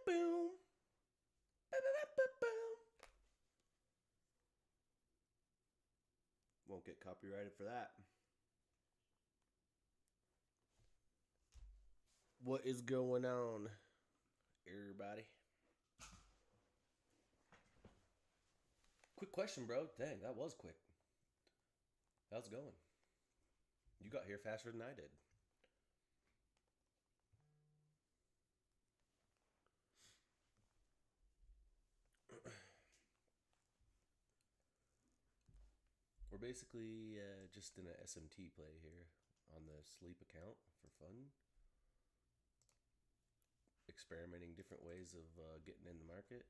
Boom. Won't get copyrighted for that. What is going on, everybody? Quick question, bro. Dang, that was quick. How's it going? You got here faster than I did. We're basically just in a SMT play here on the sleep account for fun. Experimenting different ways of getting in the market.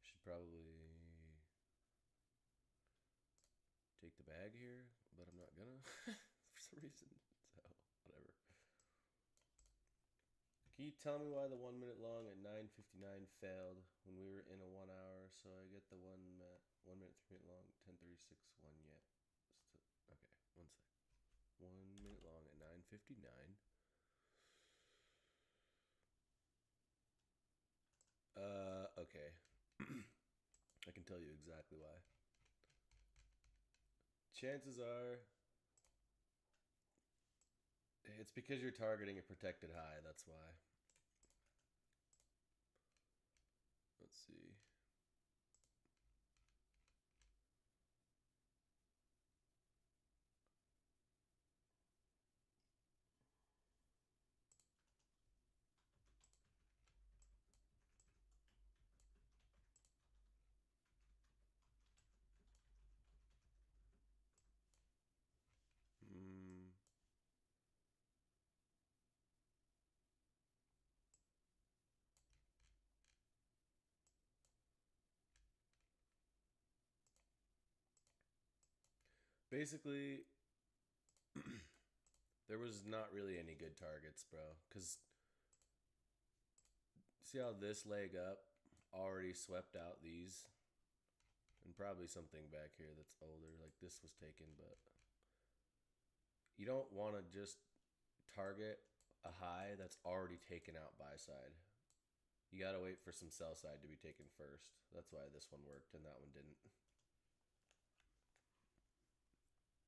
Should probably take the bag here, but I'm not gonna for some reason. So, whatever. Can you tell me why the 1 minute long at 9:59 failed when we were in a 1 hour? So I get the 1 minute 3 minute long 10:36 one yet. Okay, one sec. 1 minute long at 9:59. Okay. I can tell you exactly why. Chances are it's because you're targeting a protected high, that's why. Let's see. Hmm. Basically, there was not really any good targets, bro. Because see how this leg up already swept out these? And probably something back here that's older. Like this was taken, but you don't want to just target a high that's already taken out buy side. You gotta wait for some sell side to be taken first. That's why this one worked and that one didn't.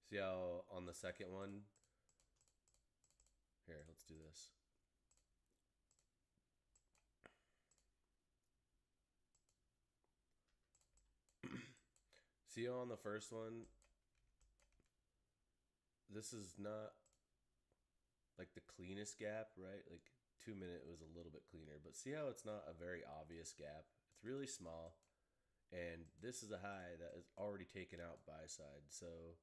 See how on the second one? Here, let's do this. See how on the first one, this is not like the cleanest gap, right? Like 2 minute was a little bit cleaner, but see how it's not a very obvious gap? It's really small, and this is a high that is already taken out buy side. So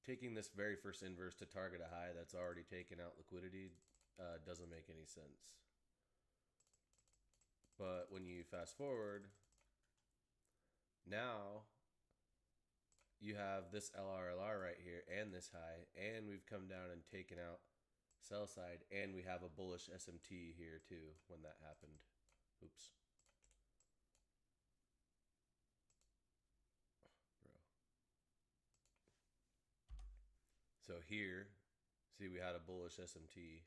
taking this very first inverse to target a high that's already taken out liquidity doesn't make any sense. But when you fast forward, now you have this LRLR right here and this high, and we've come down and taken out sell side, and we have a bullish SMT here too when that happened. Oops. Bro. So here, see we had a bullish SMT.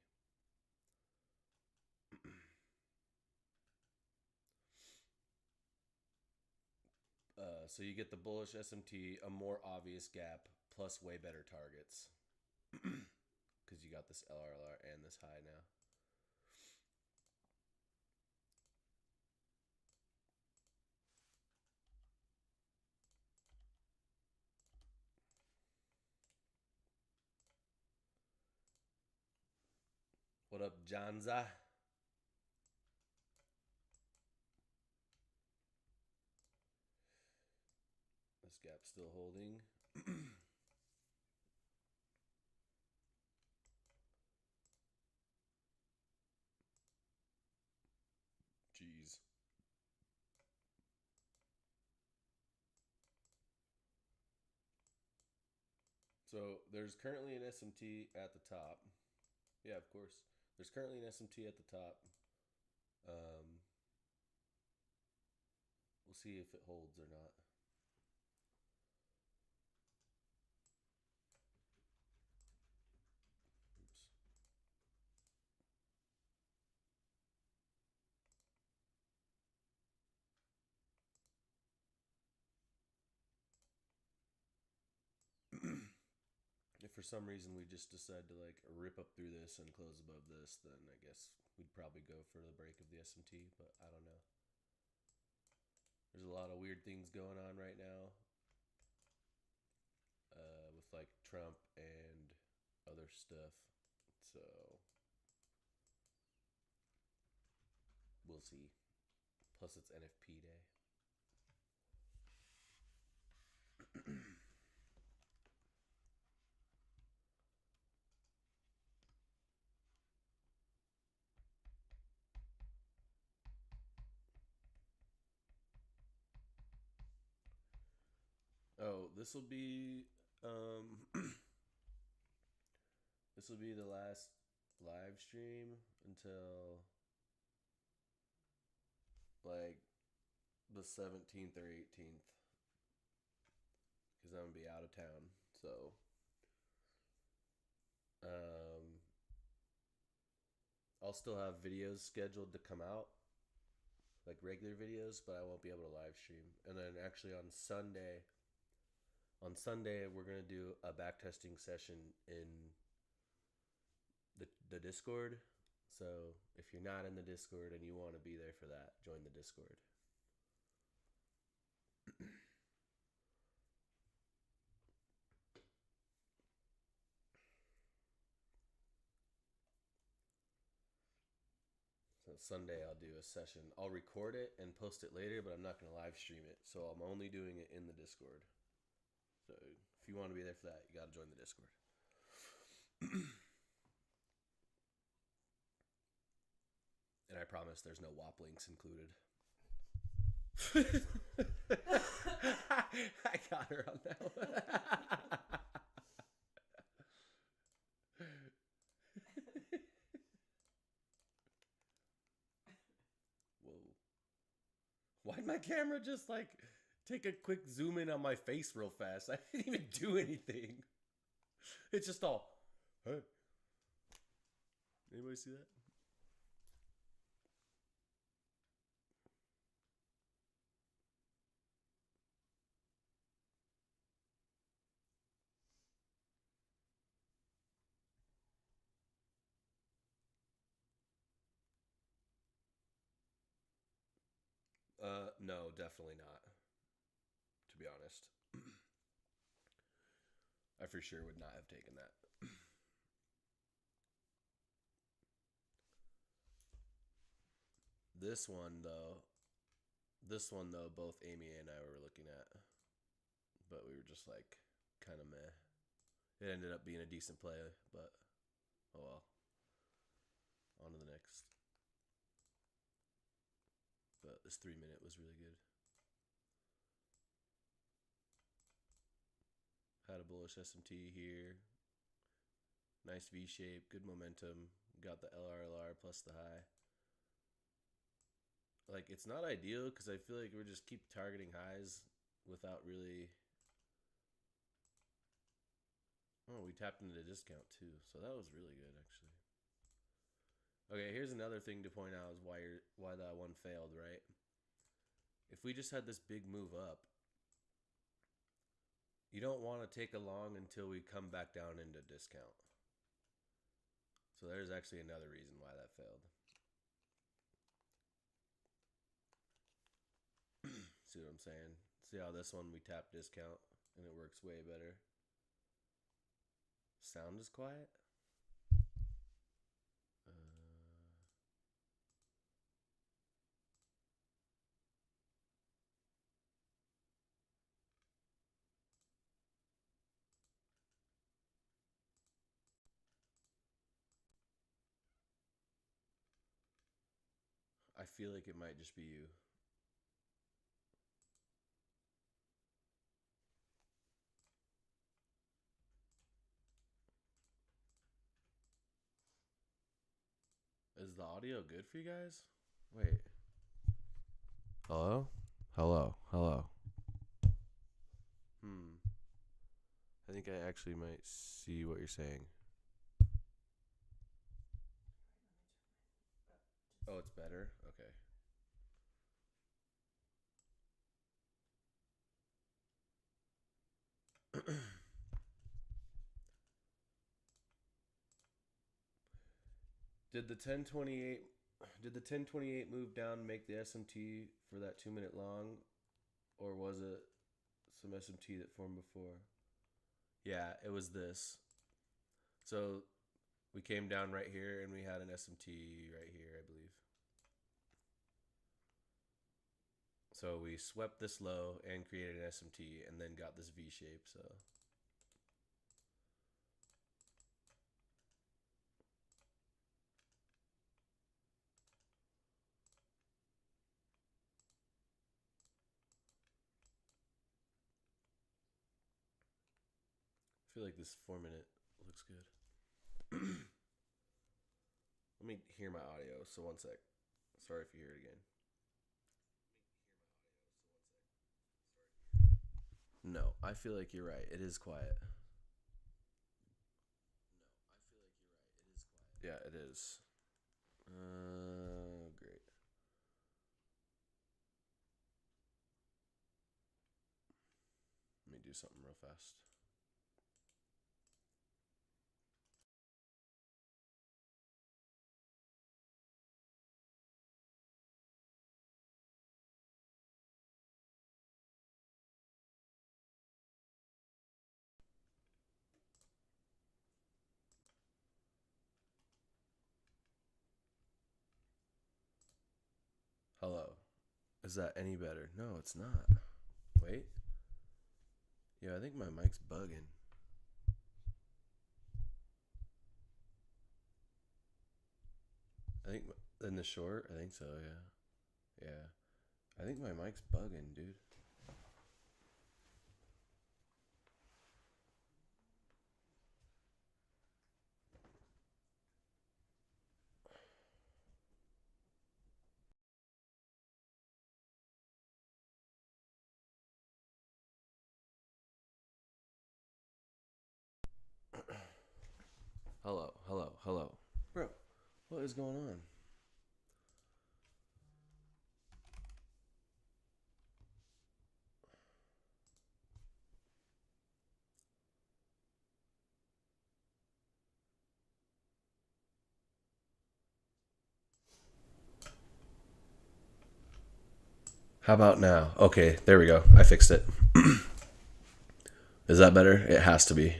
So you get the bullish SMT, a more obvious gap, plus way better targets. Because you got this LRLR and this high now. What up, Janza? This gap's still holding. Jeez. So there's currently an SMT at the top. Yeah, of course. There's currently an SMT at the top. Um, we'll see if it holds or not. Oops. If for some reason we just decide to like rip up through this and close above this, then I guess we'd probably go for the break of the S&T, but I don't know. There's a lot of weird things going on right now with like Trump and other stuff. So we'll see. Plus, it's NFP day. Oh, this will be this will be the last live stream until like the 17th or 18th because I'm gonna be out of town. So um, I'll still have videos scheduled to come out, like regular videos, but I won't be able to live stream. And then actually on Sunday we're gonna do a backtesting session in the Discord. So if you're not in the Discord and you want to be there for that, join the Discord. So Sunday I'll do a session. I'll record it and post it later, but I'm not going to live stream it. So I'm only doing it in the Discord. So if you want to be there for that, you got to join the Discord. And I promise there's no WAP links included. I got her on that one. Whoa. Why'd my camera just like take a quick zoom in on my face real fast? I didn't even do anything. It's just all, hey. Anybody see that? No, definitely not. To be honest, I for sure would not have taken that. This one though, both Amy and I were looking at, but we were just like kind of meh. It ended up being a decent play, but oh well. On to the next. But this 3-minute was really good. Had a bullish S&T here. Nice V shape, good momentum. Got the LRLR plus the high. Like, it's not ideal because I feel like we just keep targeting highs without really. Oh, we tapped into the discount too, so that was really good actually. Okay, here's another thing to point out is why that one failed, right? If we just had this big move up, you don't want to take a long until we come back down into discount. So there's actually another reason why that failed. See what I'm saying? See how this one we tap discount and it works way better. Sound is quiet. I feel like it might just be you. Is the audio good for you guys? Wait. Hello? Hello. Hello. I think I actually might see what you're saying. Oh, it's better? Okay. Did the 1028 did the 1028 move down and make the SMT for that 2 minute long, or was it some SMT that formed before? Yeah, it was this. So we came down right here and we had an SMT right here, I believe. So we swept this low and created an SMT and then got this V shape. So I feel like this 4 minute looks good. Let me hear my audio. So one sec. Sorry if you hear it again. No, I feel like you're right. It is quiet. Yeah, it is. Great. Let me do something real fast. Hello. Is that any better? No, it's not. Wait. Yeah, I think my mic's bugging. I think in the short, I think so, yeah. Yeah. I think my mic's bugging, dude. Hello, hello, hello. Bro, what is going on? How about now? Okay, there we go. I fixed it. Is that better? It has to be.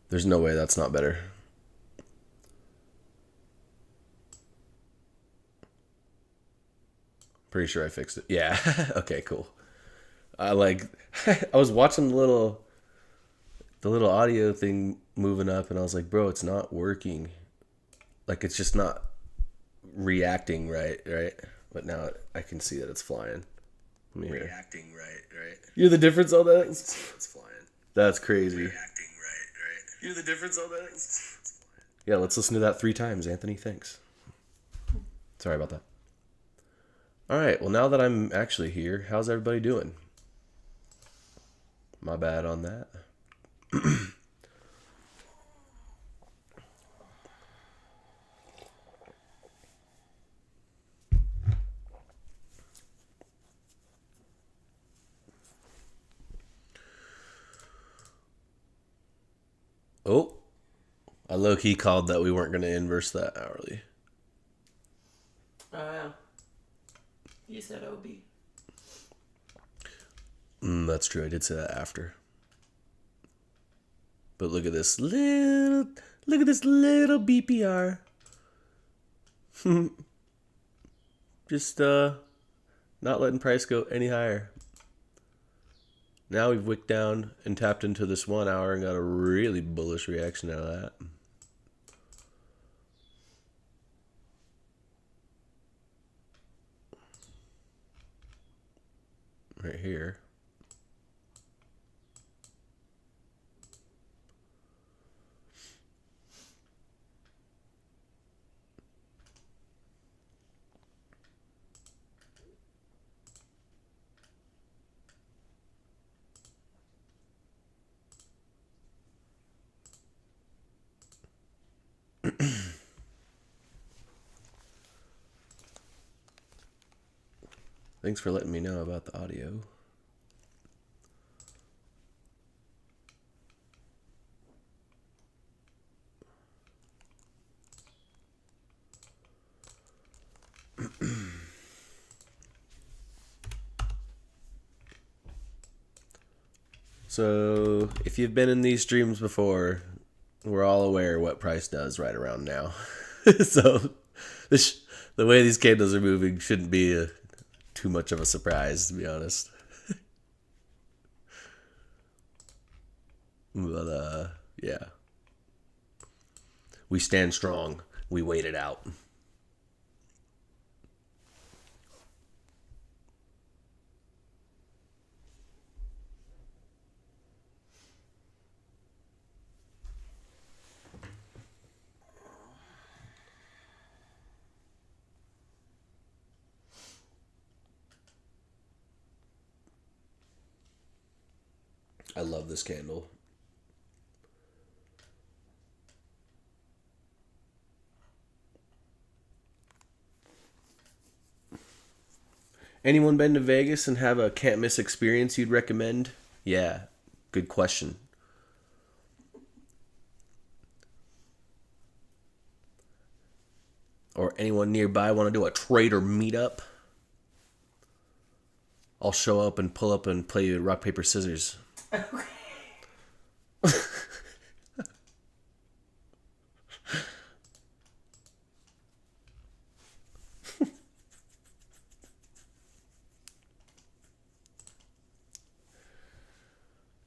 There's no way that's not better. Pretty sure I fixed it. Yeah. Okay, cool. I like I was watching the little audio thing moving up and I was like, "Bro, it's not working. Like it's just not reacting right? But now I can see that it's flying. Let me hear. Reacting right? You're the difference on that? It's flying. That's crazy. Reacting right? You're the difference on that? Yeah, let's listen to that 3 times, Anthony. Thanks. Sorry about that. All right. Well, now that I'm actually here, how's everybody doing? My bad on that. Oh, I low key called that we weren't going to inverse that hourly. Oh, yeah. You said OB. That's true. I did say that after. But look at this little BPR. Just not letting price go any higher. Now we've wicked down and tapped into this 1 hour and got a really bullish reaction out of that. Right here. Thanks for letting me know about the audio. So, if you've been in these streams before, we're all aware what price does right around now. So, the way these candles are moving shouldn't be too much of a surprise, to be honest. But, yeah. We stand strong. We wait it out. I love this candle. Anyone been to Vegas and have a can't miss experience you'd recommend? Yeah, good question. Or anyone nearby want to do a trader meetup? I'll show up and pull up and play rock, paper, scissors. Okay.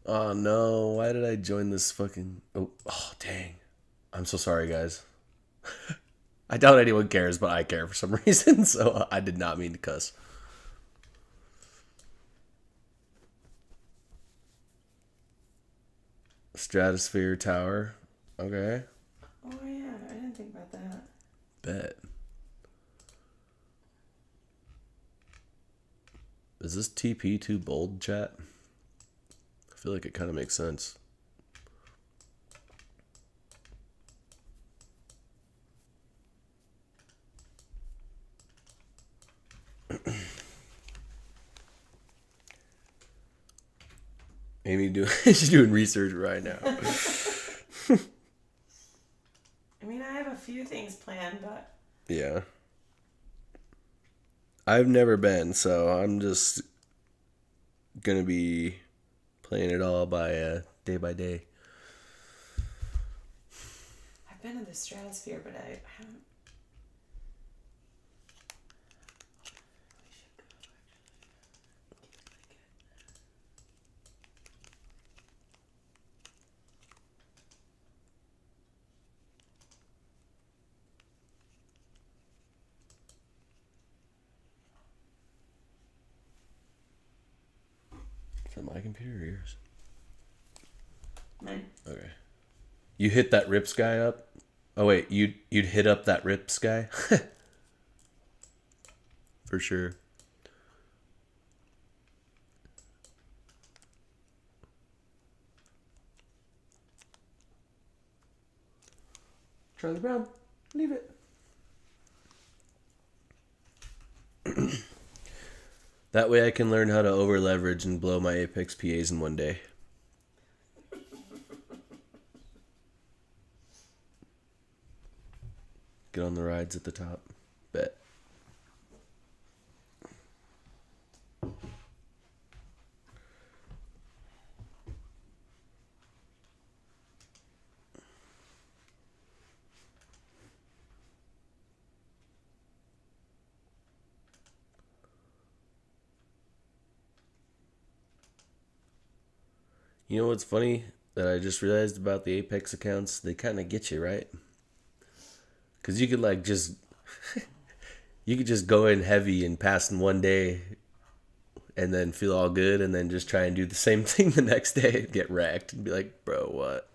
Oh no, why did I join this fucking... Oh, dang. I'm so sorry, guys. I doubt anyone cares, but I care for some reason, so I did not mean to cuss. Stratosphere Tower. Okay. Oh yeah, I didn't think about that. Bet. Is this TP too bold, chat? I feel like it kind of makes sense. Amy she's doing research right now. I mean, I have a few things planned, but... Yeah. I've never been, so I'm just gonna be playing it all by day by day. I've been in the Stratosphere, but I haven't... Is that my computer or yours? Mine. Okay. You hit that Rips guy up? Oh wait, you'd hit up that Rips guy? For sure. Charlie Brown, leave it. That way I can learn how to over leverage and blow my Apex PAs in one day. Get on the rides at the top. Bet. You know what's funny that I just realized about the Apex accounts? They kind of get you, right? Because you could like just... you could just go in heavy and pass in one day and then feel all good and then just try and do the same thing the next day and get wrecked and be like, bro, what?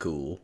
Cool.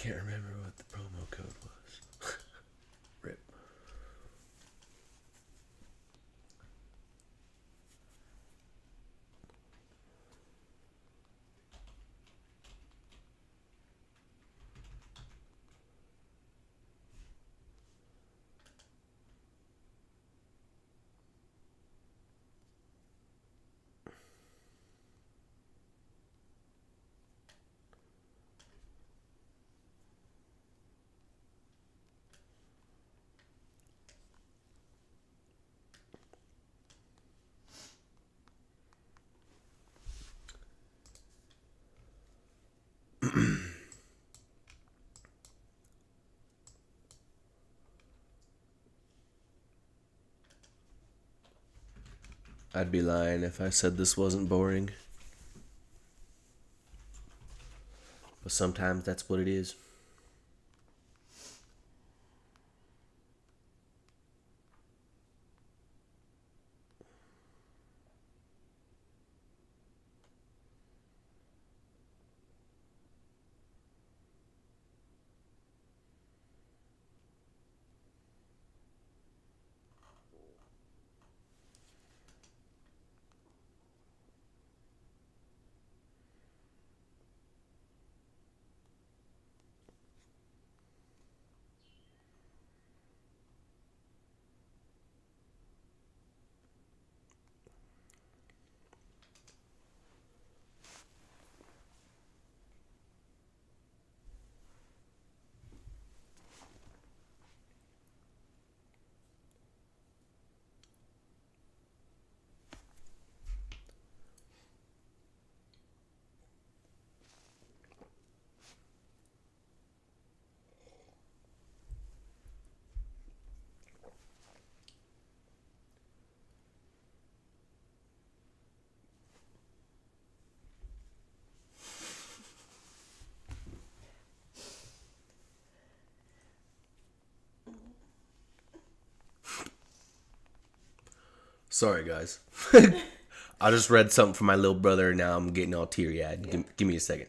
can't remember what the promo code was. Rip. I'd be lying if I said this wasn't boring. But sometimes that's what it is. Sorry, guys. I just read something from my little brother, and now I'm getting all teary-eyed. Yeah. Give me a second.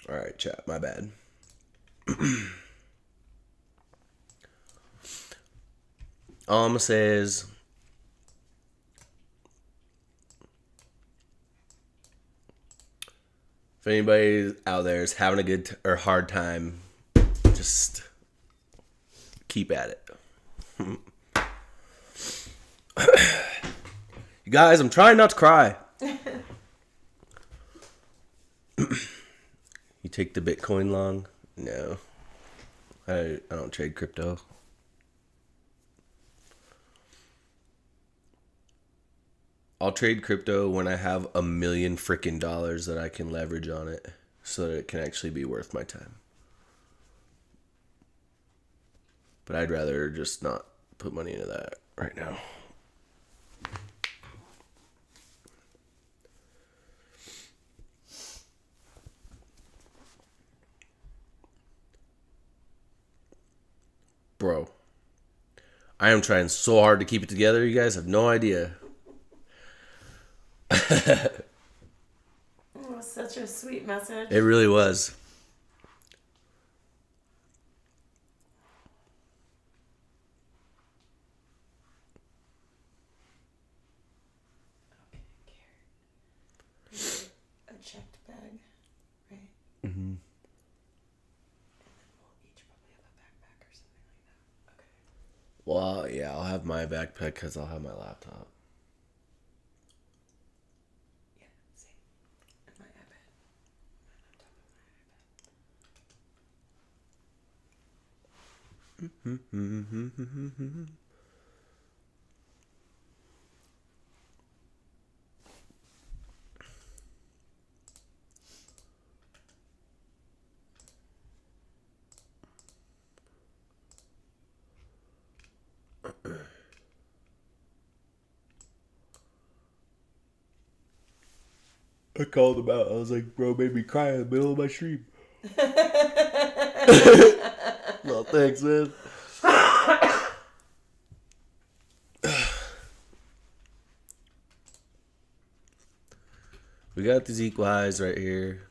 All right, chat. My bad. All I'm gonna say is, if anybody out there is having a good or hard time, just keep at it. You guys, I'm trying not to cry. You take the Bitcoin long, No. I don't trade crypto. I'll trade crypto when I have $1 million freaking dollars that I can leverage on it so that it can actually be worth my time. But I'd rather just not put money into that right now. Bro, I am trying so hard to keep it together. You guys have no idea. It was such a sweet message. It really was. A checked bag, right? Mm-hmm. And then we'll each probably have a backpack or something like that. Okay. Well, yeah, I'll have my backpack because I'll have my laptop. Yeah, same. And my iPad. On top of my iPad. I called him out. I was like, bro, made me cry in the middle of my stream. Well, thanks, man. We got these equal highs right here.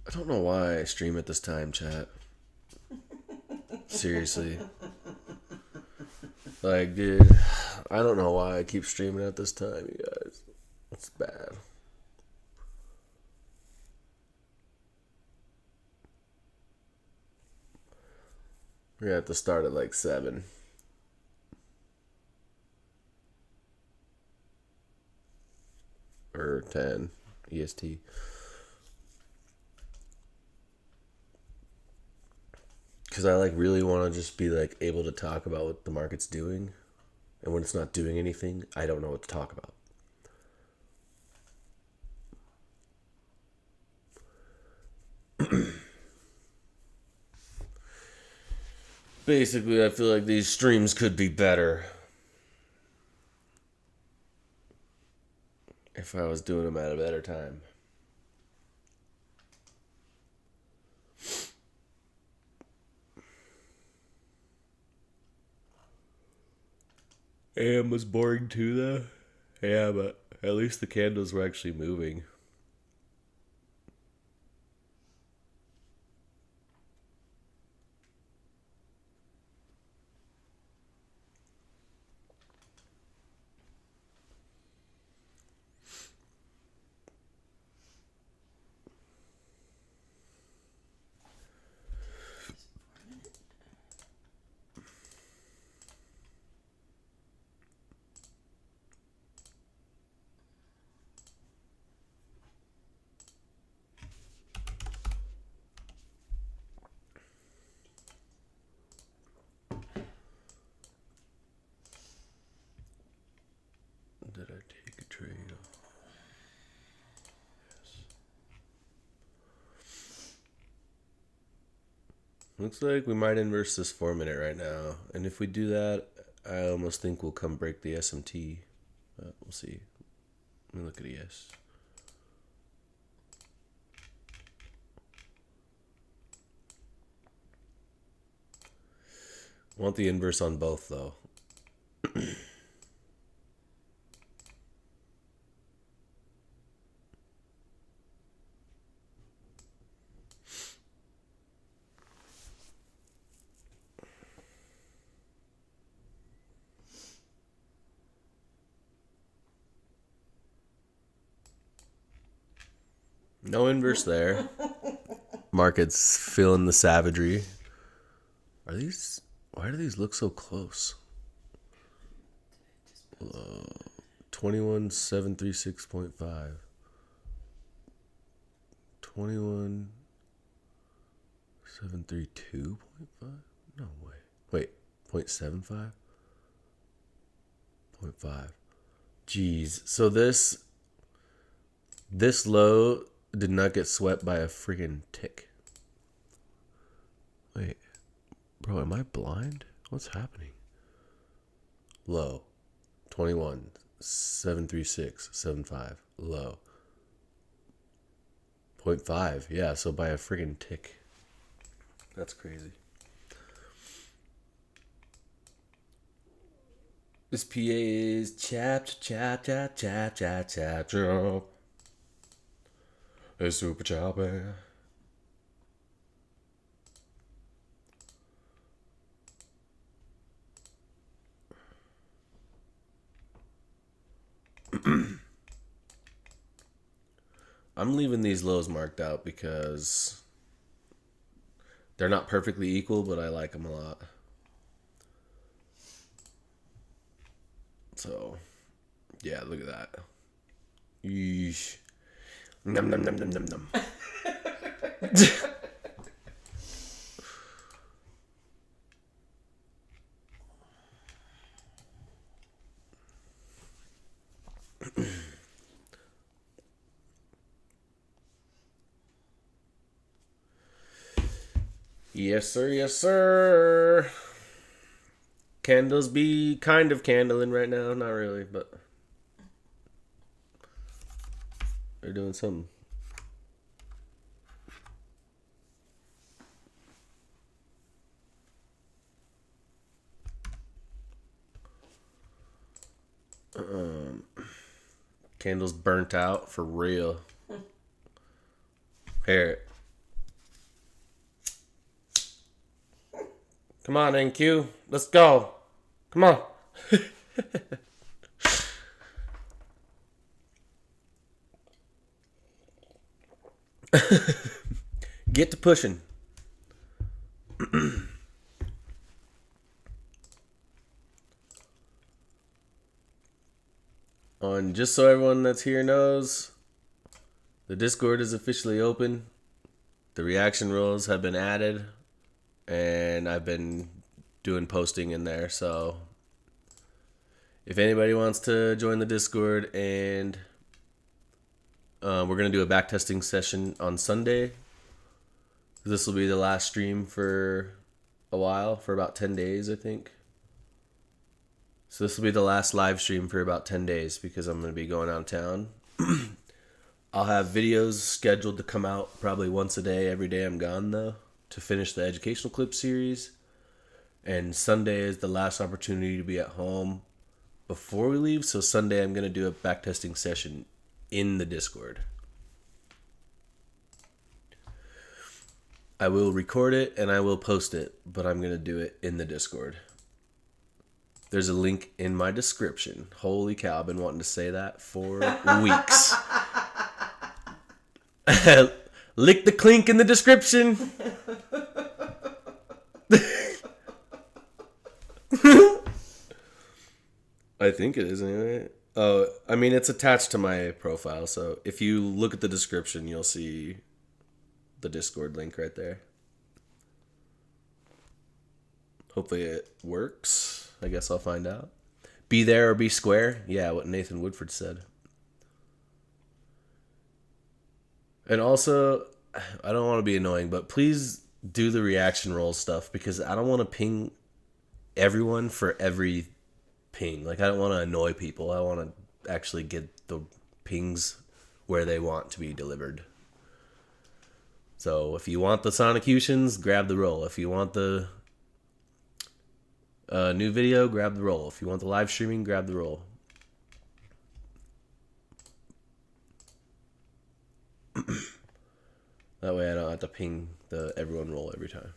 I don't know why I stream at this time, chat. Seriously. Like, dude, I don't know why I keep streaming at this time, you guys. It's bad. We're gonna have to start at like 7. Or 10 EST. Because I like really want to just be like able to talk about what the market's doing. And when it's not doing anything, I don't know what to talk about. Basically, I feel like these streams could be better if I was doing them at a better time. AM was boring too, though. Yeah, but at least the candles were actually moving. Did I take a trade? Yes. Looks like we might inverse this 4-minute right now. And if we do that, I almost think we'll come break the SMT. But we'll see. Let me look at ES. Want the inverse on both, though. No inverse there. Market's feeling the savagery. Why do these look so close? 21736.5. 21732.5? No way. Wait, 0.75? 0.5. Jeez. So this low did not get swept by a freaking tick. Wait. Bro, am I blind? What's happening? Low. 21,736.75. Low. 0.5. Yeah, so by a freaking tick. That's crazy. This PA is chap. It's super choppy. I'm leaving these lows marked out because they're not perfectly equal, but I like them a lot. So, yeah, look at that. Yeesh. Num num num num num num. Yes, sir. Yes, sir. Candles be kind of candling right now. Not really, but they're doing something. Candles burnt out for real. Here. Come on, NQ. Let's go. Come on. Get to pushing. And just so everyone that's here knows, the Discord is officially open. The reaction rules have been added, and I've been doing posting in there. So if anybody wants to join the Discord, and we're going to do a backtesting session on Sunday. This will be the last stream for a while, for about 10 days, I think. So this will be the last live stream for about 10 days because I'm going to be going out of town. I'll have videos scheduled to come out probably once a day, every day I'm gone, though, to finish the educational clip series. And Sunday is the last opportunity to be at home before we leave. So Sunday I'm going to do a backtesting session in the Discord. I will record it and I will post it, but I'm going to do it in the Discord. There's a link in my description. Holy cow, I've been wanting to say that for weeks. Lick the clink in the description. I think it is anyway. Oh, I mean, it's attached to my profile, so if you look at the description, you'll see the Discord link right there. Hopefully it works. I guess I'll find out. Be there or be square. Yeah, what Nathan Woodford said. And also, I don't want to be annoying, but please do the reaction roll stuff because I don't want to ping everyone for every ping. Like, I don't want to annoy people. I want to actually get the pings where they want to be delivered. So if you want the Sonicutions, grab the roll. If you want the new video, grab the roll. If you want the live streaming, grab the roll. That way I don't have to ping the everyone roll every time.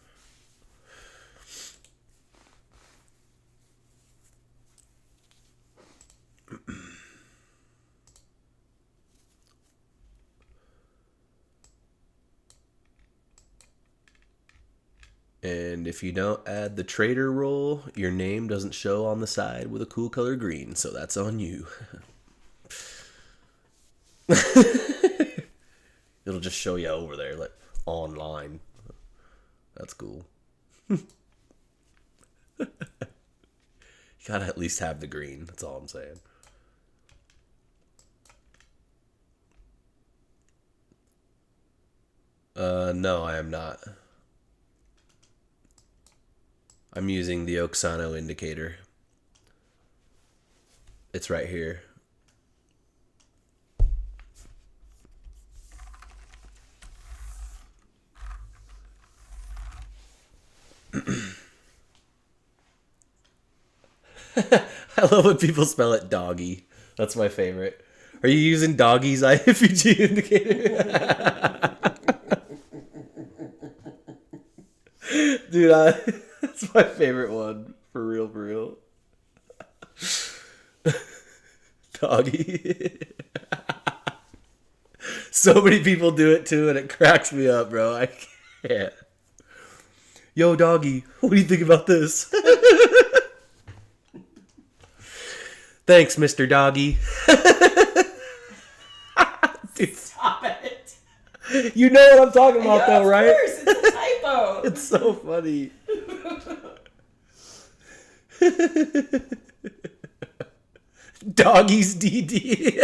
And if you don't add the trader role, your name doesn't show on the side with a cool color green, so that's on you. It'll just show you over there, like online. That's cool. You gotta at least have the green. That's all I'm saying. No, I am not. I'm using the Oxano indicator. It's right here. I love when people spell it doggy. That's my favorite. Are you using doggy's IFUG indicator? Dude, that's my favorite one. For real, for real. Doggy. So many people do it too, and it cracks me up, bro. I can't. Yo, doggy, what do you think about this? Thanks, Mr. Doggy. Dude, Stop it. you know what I'm talking about, Yeah, though, right? Of course, it's a typo. It's so funny. Doggy's DD.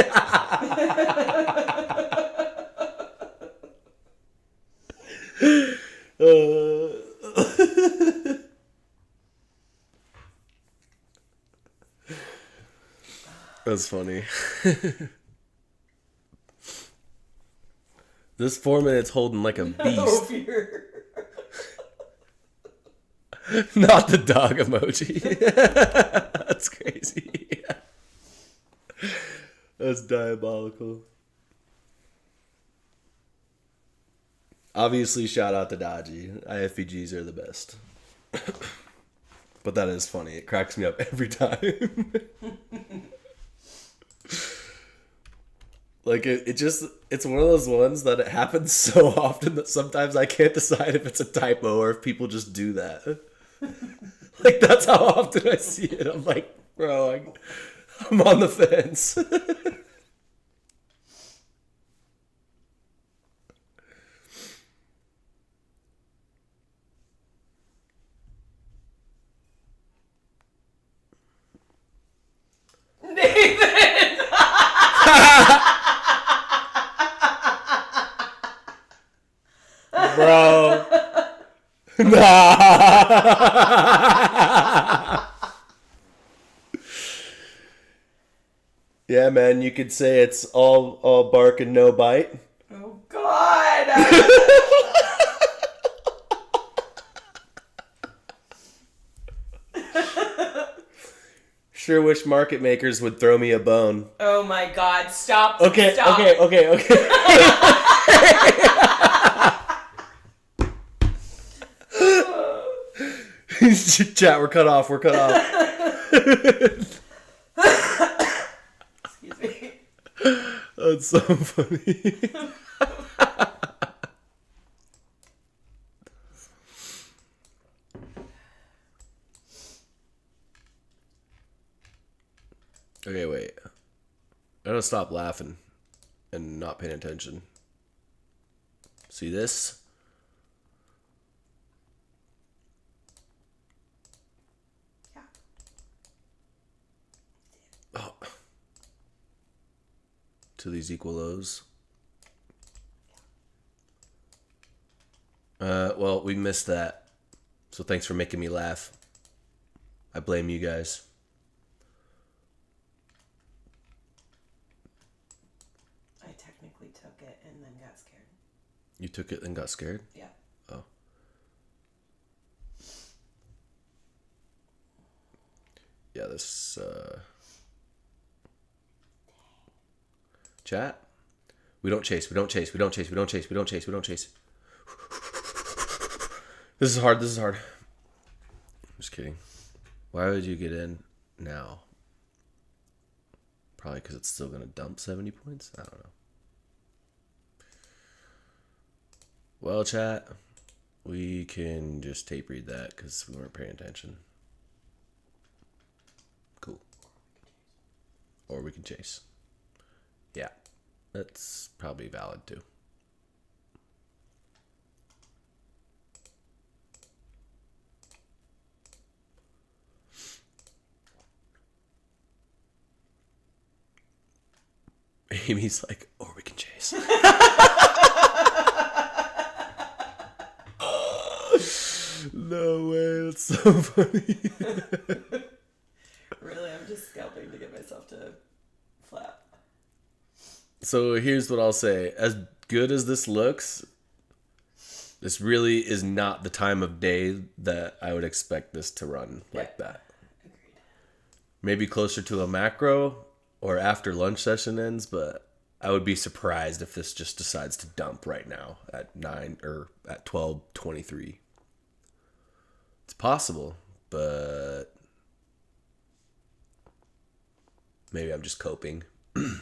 That's funny. This 4 minutes holding like a beast. Not the dog emoji. That's crazy. That's diabolical. Obviously, shout out to Dodgy. IFBGs are the best. But that is funny. It cracks me up every time. Like, it's one of those ones that it happens so often that sometimes I can't decide if it's a typo or if people just do that. Like, that's how often I see it. I'm like, bro, I'm on the fence. Nathan! Bro. Nah. Yeah, man, you could say it's all bark and no bite. Oh, God! Sure wish market makers would throw me a bone. Oh, my God. Stop. Okay, Stop. okay. Chat, we're cut off. Excuse me. That's so funny. Okay, wait. I gotta stop laughing and not paying attention. See this? Yeah. Oh. To these equal O's. Well, we missed that. So thanks for making me laugh. I blame you guys. I technically took it and then got scared. You took it and got scared? Yeah. Oh. Yeah, this, Chat? We don't chase. This is hard. I'm just kidding. Why would you get in now? Probably because it's still going to dump 70 points? I don't know. Well, chat, We can just tape read that because we weren't paying attention. Cool. Or we can chase. Yeah, that's probably valid too. Amy's like, or we can chase. No way, that's so funny. Really, I'm just scalping to get myself to flat. So here's what I'll say. As good as this looks, this really is not the time of day that I would expect this to run like that. Agreed. Maybe closer to a macro or after lunch session ends, but I would be surprised if this just decides to dump right now at 9 or at 12:23. It's possible, but maybe I'm just coping. I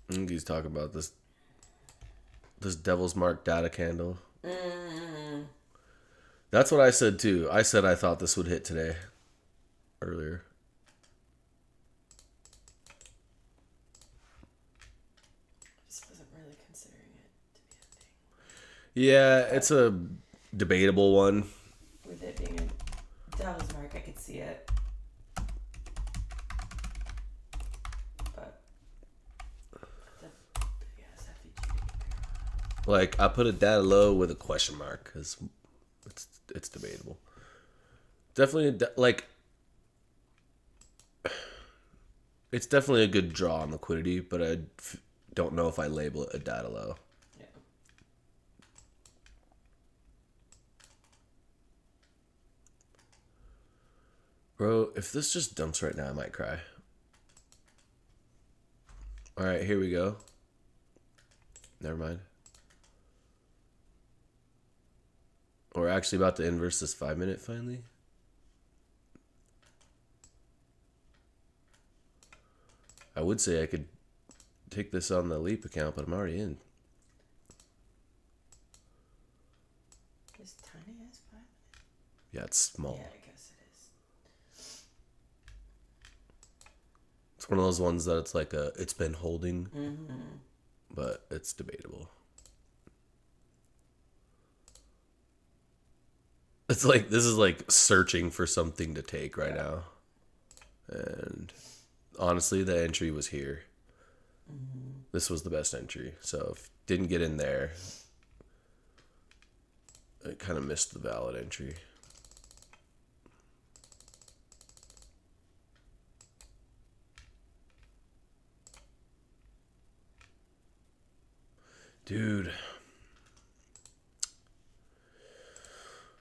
think he's talking about this Devil's Mark data candle. That's what I said too. I said I thought this would hit today. Earlier. I just wasn't really considering it to be a thing. Yeah, it's a debatable one. With it being a Devil's Mark, I could see it. But the big ass FEG. Like, I put a data low with a question mark because it's debatable. Definitely, it's definitely a good draw on liquidity, but I don't know if I label it a data low. Yeah. Bro, if this just dumps right now, I might cry. All right, here we go. Never mind. We're actually about to inverse this 5-minute finally. I would say I could take this on the Leap account, but I'm already in. Is tiny as 5 minutes? Yeah, it's small. Yeah, I guess it is. It's one of those ones that it's like it's been holding, but it's debatable. It's like, this is like searching for something to take right now. And honestly, the entry was here. This was the best entry. So if didn't get in there, it kind of missed the valid entry. Dude.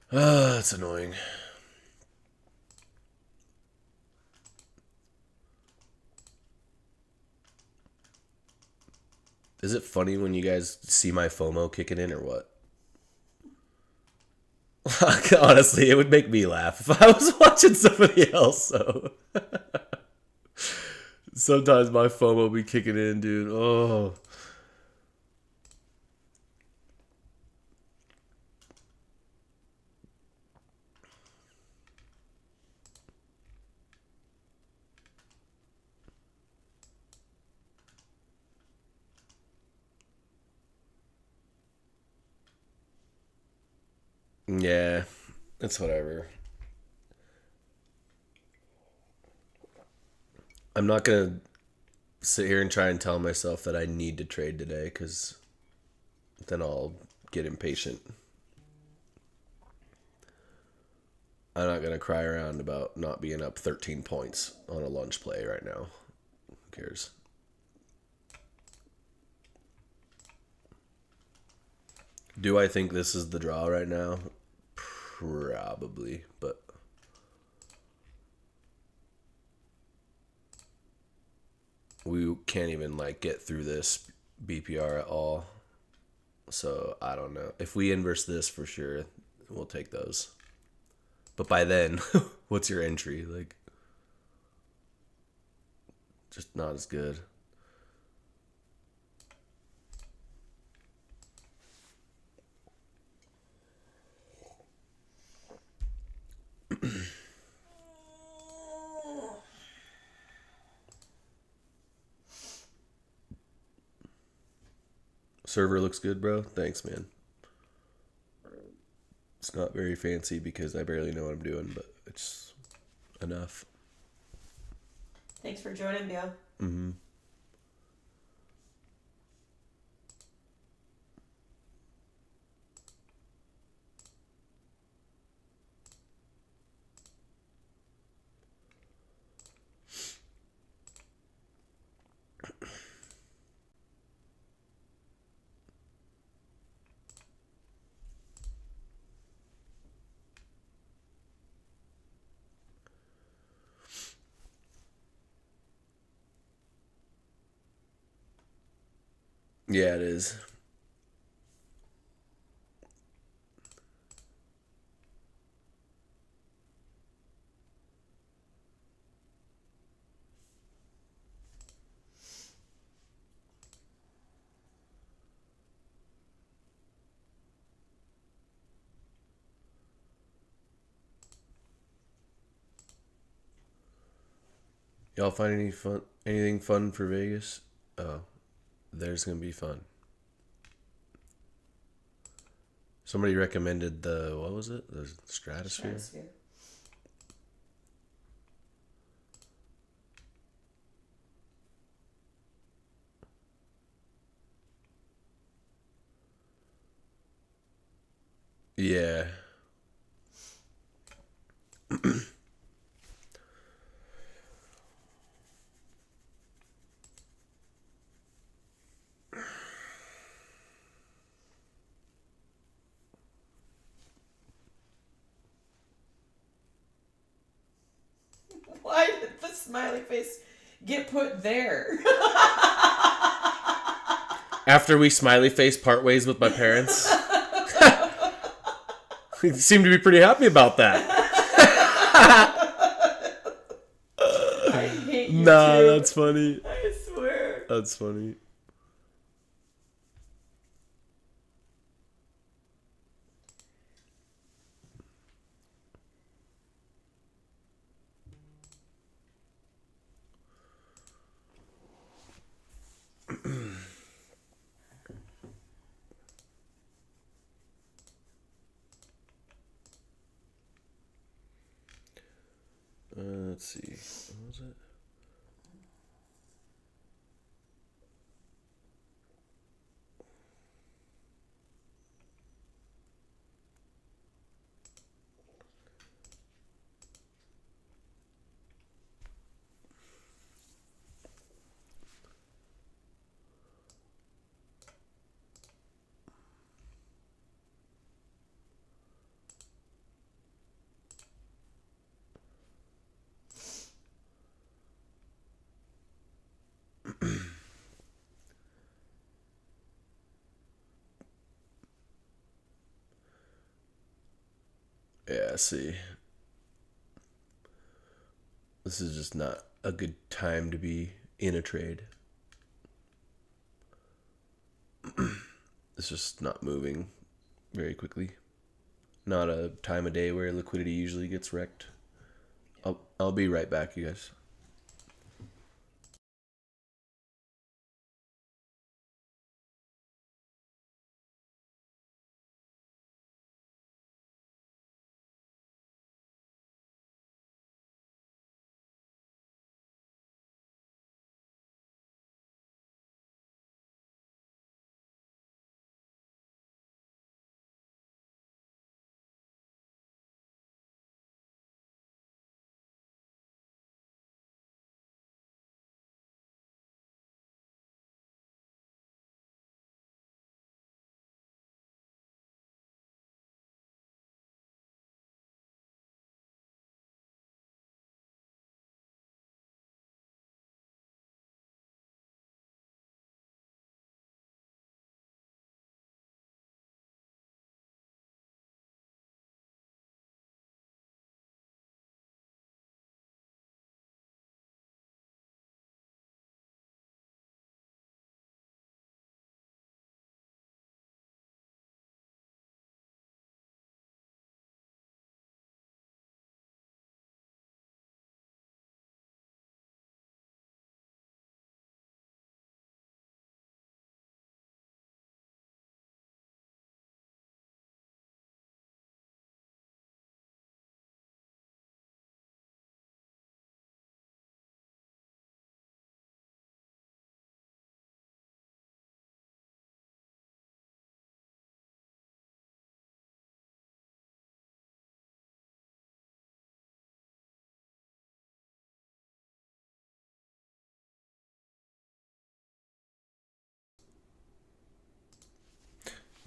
That's annoying. Is it funny when you guys see my FOMO kicking in or what? Honestly, it would make me laugh if I was watching somebody else, so. Sometimes my FOMO be kicking in, dude. Oh. Yeah, it's whatever. I'm not gonna sit here and try and tell myself that I need to trade today, because then I'll get impatient. I'm not gonna cry around about not being up 13 points on a lunch play right now. Who cares? Do I think this is the draw right now? Probably, but we can't even like get through this BPR at all. So I don't know. If we inverse this, for sure, we'll take those. But by then, what's your entry? Like, just not as good. Server looks good, bro. Thanks, man. It's not very fancy because I barely know what I'm doing, but it's enough. Thanks for joining, Bill. Mm-hmm. Yeah, it is. Y'all find anything fun for Vegas? Oh, there's gonna be fun. Somebody recommended what was it? The Stratosphere? Yeah. Why did the smiley face get put there? After we smiley face part ways with my parents, he seemed to be pretty happy about that. I hate you Nah, too. that's funny. I swear. That's funny. Let's see. What was it? Yeah, see. This is just not a good time to be in a trade. It's just not moving very quickly. Not a time of day where liquidity usually gets wrecked. I'll be right back, you guys.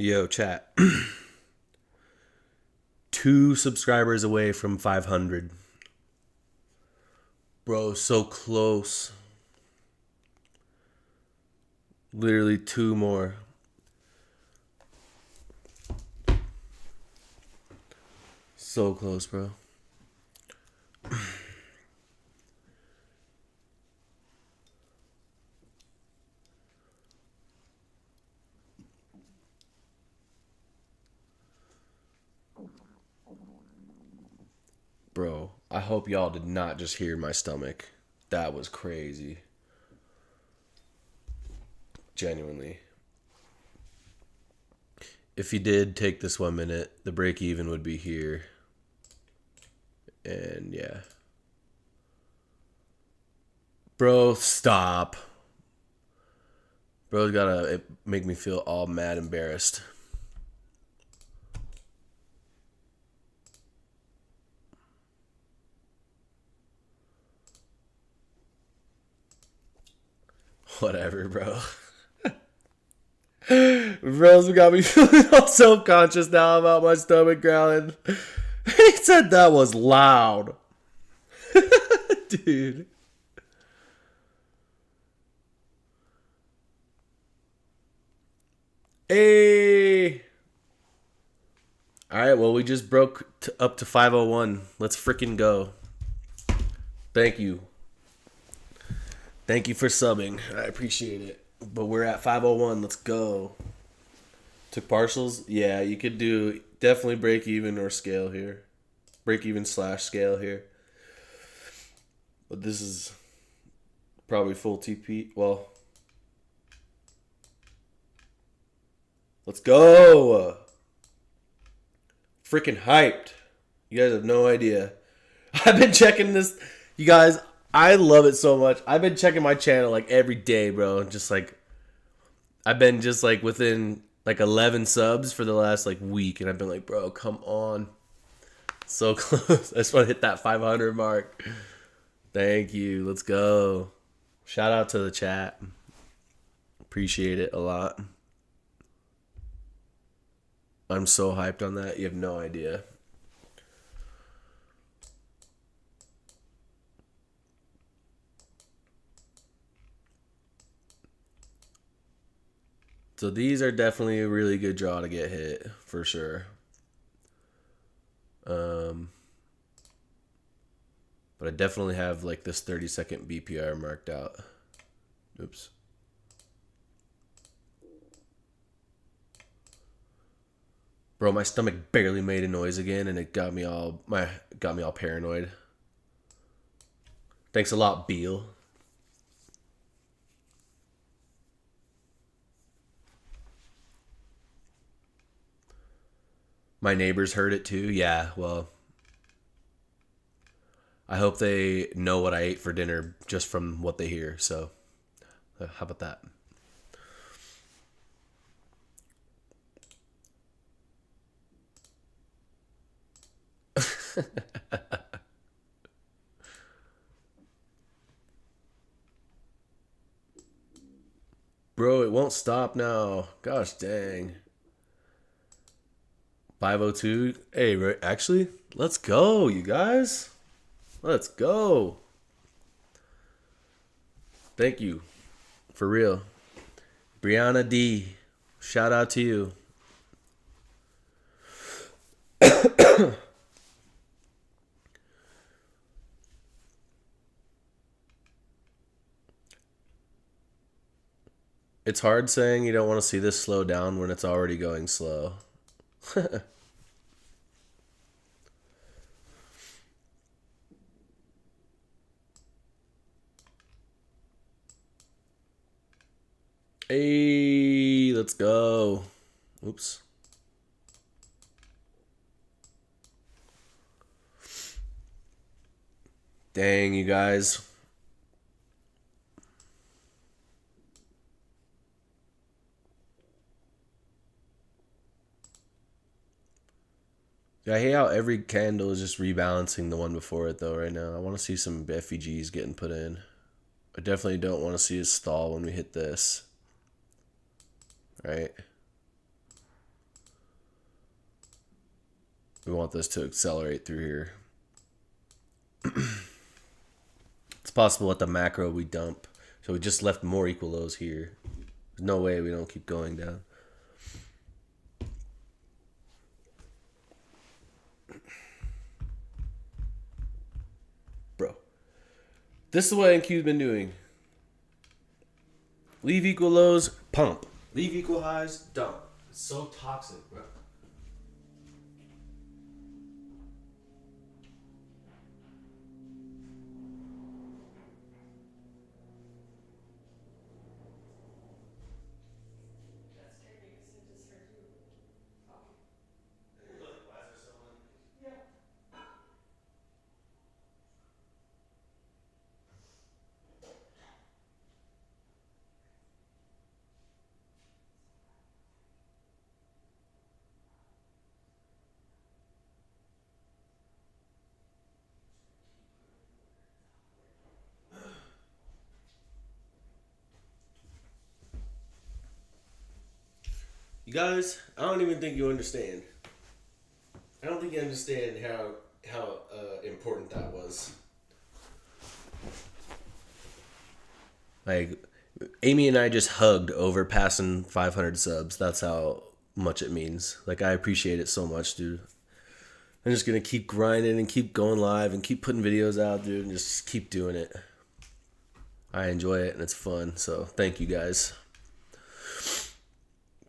Yo, chat. 2 subscribers away from 500. Bro, so close. Literally 2 more. So close, bro. Bro, I hope y'all did not just hear my stomach. That was crazy. Genuinely. If you did take this 1 minute, the break even would be here. And yeah. Bro, stop. Bro's gotta make me feel all mad embarrassed. Whatever, bro. Bro's got me feeling all self-conscious now about my stomach growling. He said that was loud. Dude. Hey. Alright, well, we just broke up to 501. Let's freaking go. Thank you. Thank you for subbing. I appreciate it. But we're at 501. Let's go. Took partials? Yeah, you could do definitely break even or scale here. Break even / scale here. But this is probably full TP. Well, let's go. Freaking hyped. You guys have no idea. I've been checking this. You guys, I love it so much. I've been checking my channel like every day, bro. Just like, I've been just like within like 11 subs for the last like week. And I've been like, bro, come on. So close. I just want to hit that 500 mark. Thank you. Let's go. Shout out to the chat. Appreciate it a lot. I'm so hyped on that. You have no idea. So these are definitely a really good draw to get hit, for sure. But I definitely have like this 30-second BPR marked out. Oops. Bro, my stomach barely made a noise again, and it got me all paranoid. Thanks a lot, Beal. My neighbors heard it too. Yeah, well, I hope they know what I ate for dinner just from what they hear. So, how about that? Bro, it won't stop now. Gosh dang. 502. Hey, actually, let's go, you guys. Let's go. Thank you. For real. Brianna D. Shout out to you. It's hard saying you don't want to see this slow down when it's already going slow. Hey, let's go. Oops. Dang, you guys. I hate how every candle is just rebalancing the one before it, though, right now. I want to see some FEGs getting put in. I definitely don't want to see a stall when we hit this. Right? We want this to accelerate through here. It's possible at the macro we dump. So we just left more equal lows here. There's no way we don't keep going down. Bro. This is what NQ's been doing. Leave equal lows, pump. Leave equal highs, dump. It's so toxic, bro. You guys, I don't even think you understand. I don't think you understand how important that was. Like, Amy and I just hugged over passing 500 subs. That's how much it means. Like, I appreciate it so much, dude. I'm just gonna keep grinding and keep going live and keep putting videos out, dude, and just keep doing it. I enjoy it and it's fun. So thank you guys.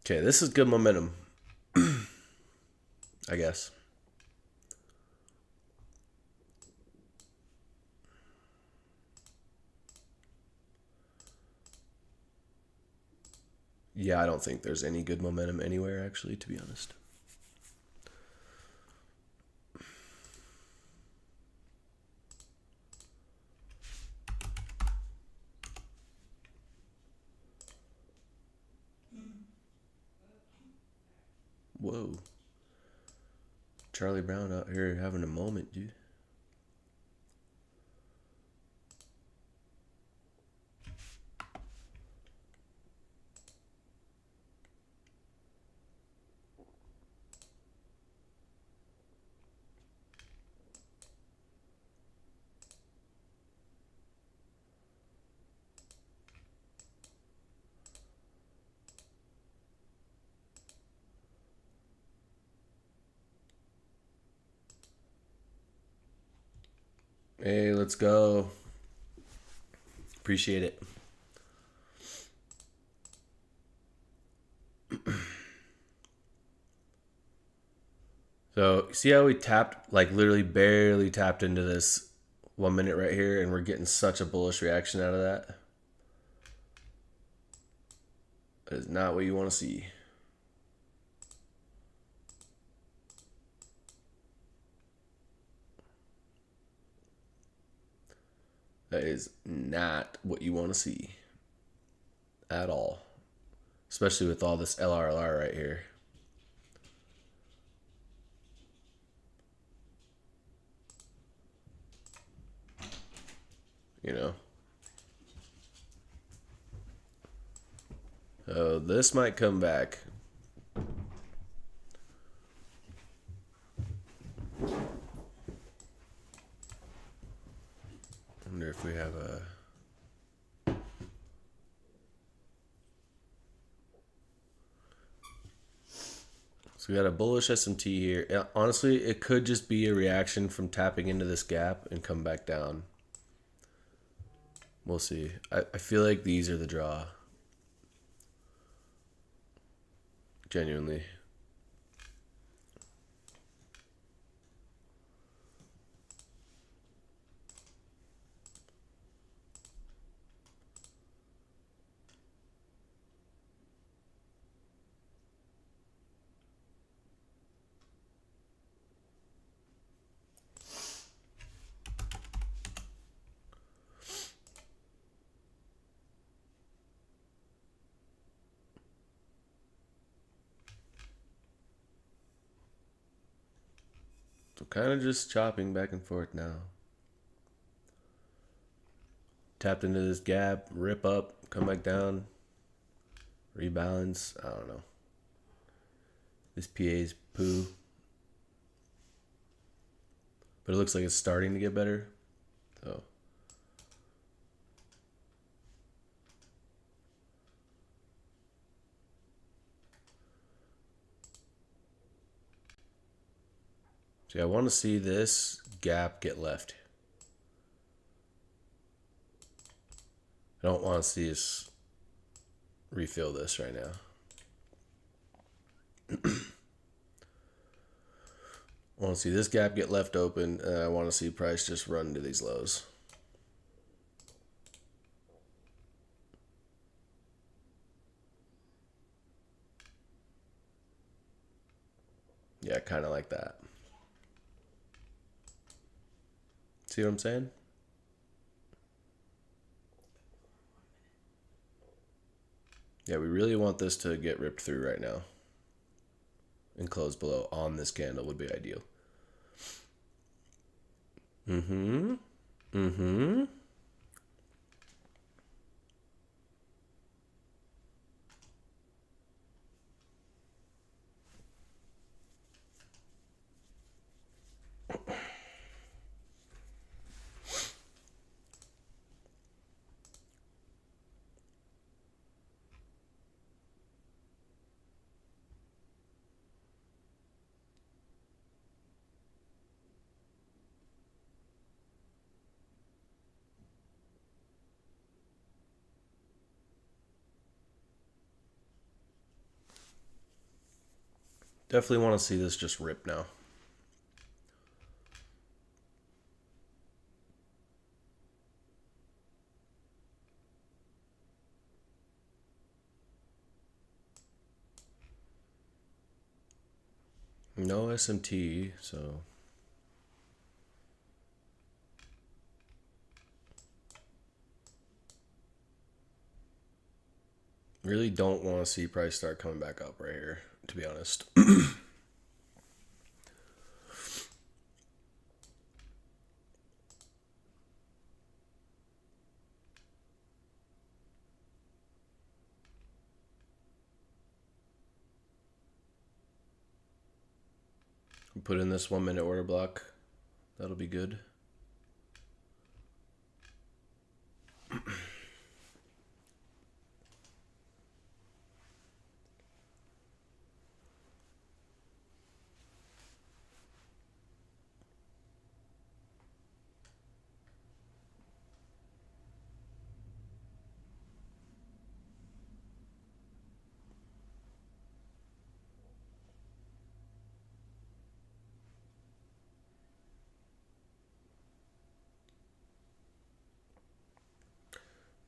Okay, this is good momentum. I guess. Yeah, I don't think there's any good momentum anywhere, actually, to be honest. Whoa. Charlie Brown out here having a moment, dude. Hey, let's go. Appreciate it. So, see how we tapped, like literally barely tapped into this 1 minute right here, and we're getting such a bullish reaction out of that? That is not what you want to see. That is not what you want to see at all. Especially with all this LRLR right here. You know? So this might come back. I wonder if we have a... So we got a bullish SMT here. Honestly, it could just be a reaction from tapping into this gap and come back down. We'll see. I feel like these are the draw. Genuinely. So kind of just chopping back and forth now. Tapped into this gap, rip up, come back down, rebalance. I don't know. This PA's poo. But it looks like it's starting to get better. So. See, I want to see this gap get left. I don't want to see us refill this right now. I want to see this gap get left open, and I want to see price just run into these lows. Yeah, kind of like that. See what I'm saying? Yeah, we really want this to get ripped through right now. And close below on this candle would be ideal. Mm-hmm. Mm-hmm. Definitely want to see this just rip now. No SMT, so really don't want to see price start coming back up right here, to be honest. Put in this 1 minute order block. That'll be good.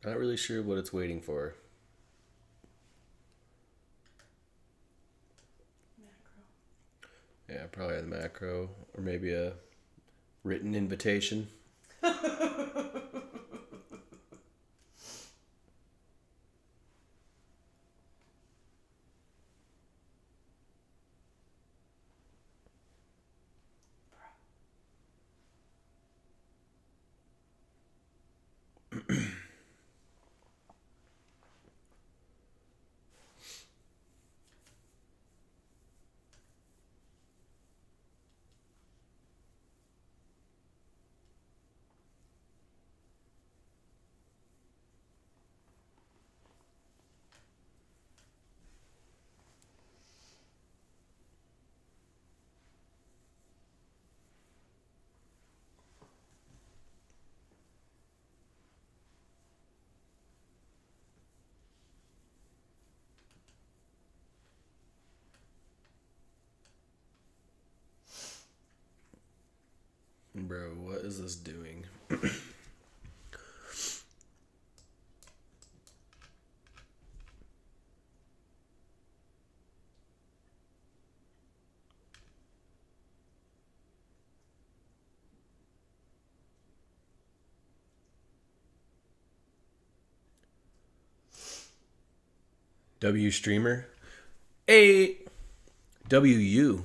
Not really sure what it's waiting for. Macro. Yeah, probably the macro, or maybe a written invitation. Bro, what is this doing? W streamer? Hey! WU.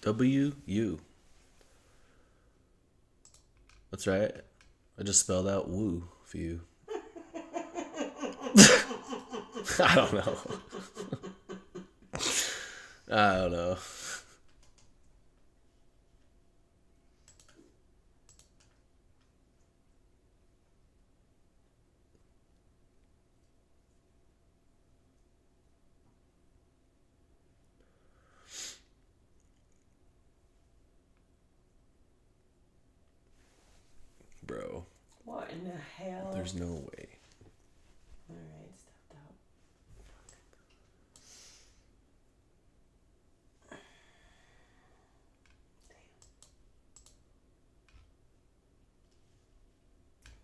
WU. That's right. I just spelled out woo for you. I don't know. I don't know. in the hell? There's no way. Alright, stepped out.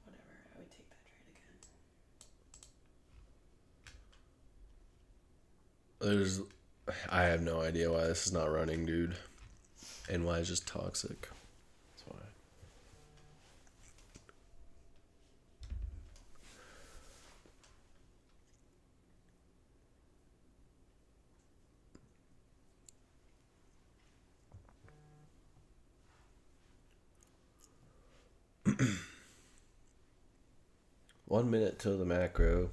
Whatever, I would take that trade again. I have no idea why this is not running, dude. And why it's just toxic. That's why. One minute till the macro.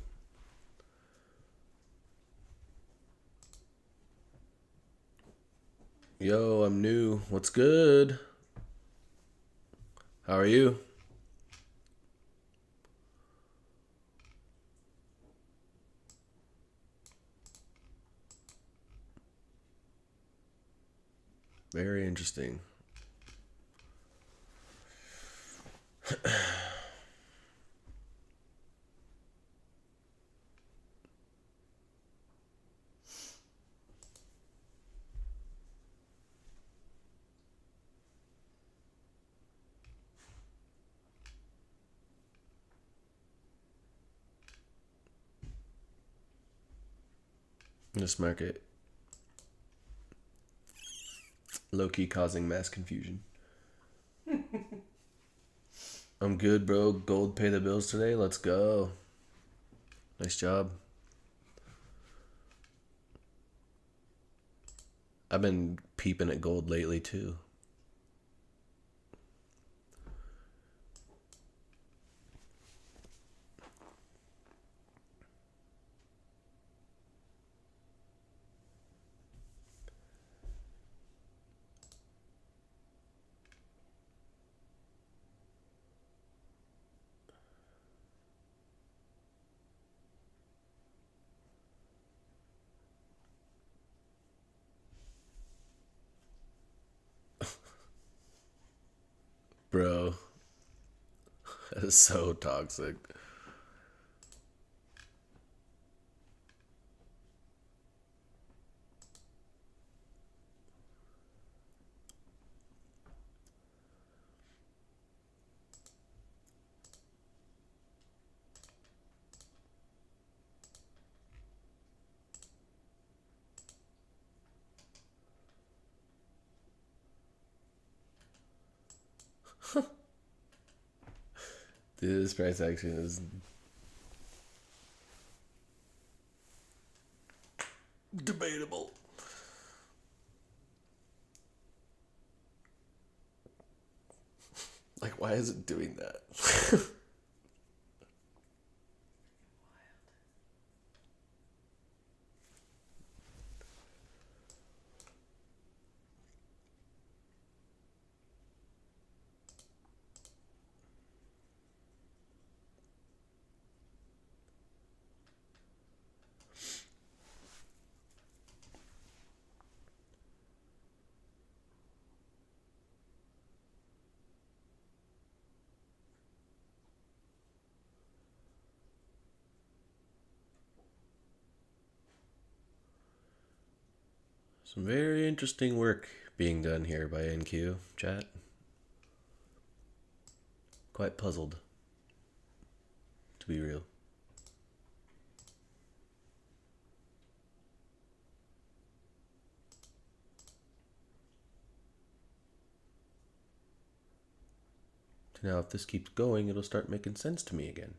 Yo, I'm new. What's good? How are you? Very interesting. This market low-key causing mass confusion. I'm good, bro. Gold pay the bills today. Let's go. Nice job. I've been peeping at gold lately too. Bro, that is so toxic. Dude, this price action is debatable. Like, why is it doing that? Some very interesting work being done here by NQ, chat. Quite puzzled, to be real. Now, if this keeps going, it'll start making sense to me again.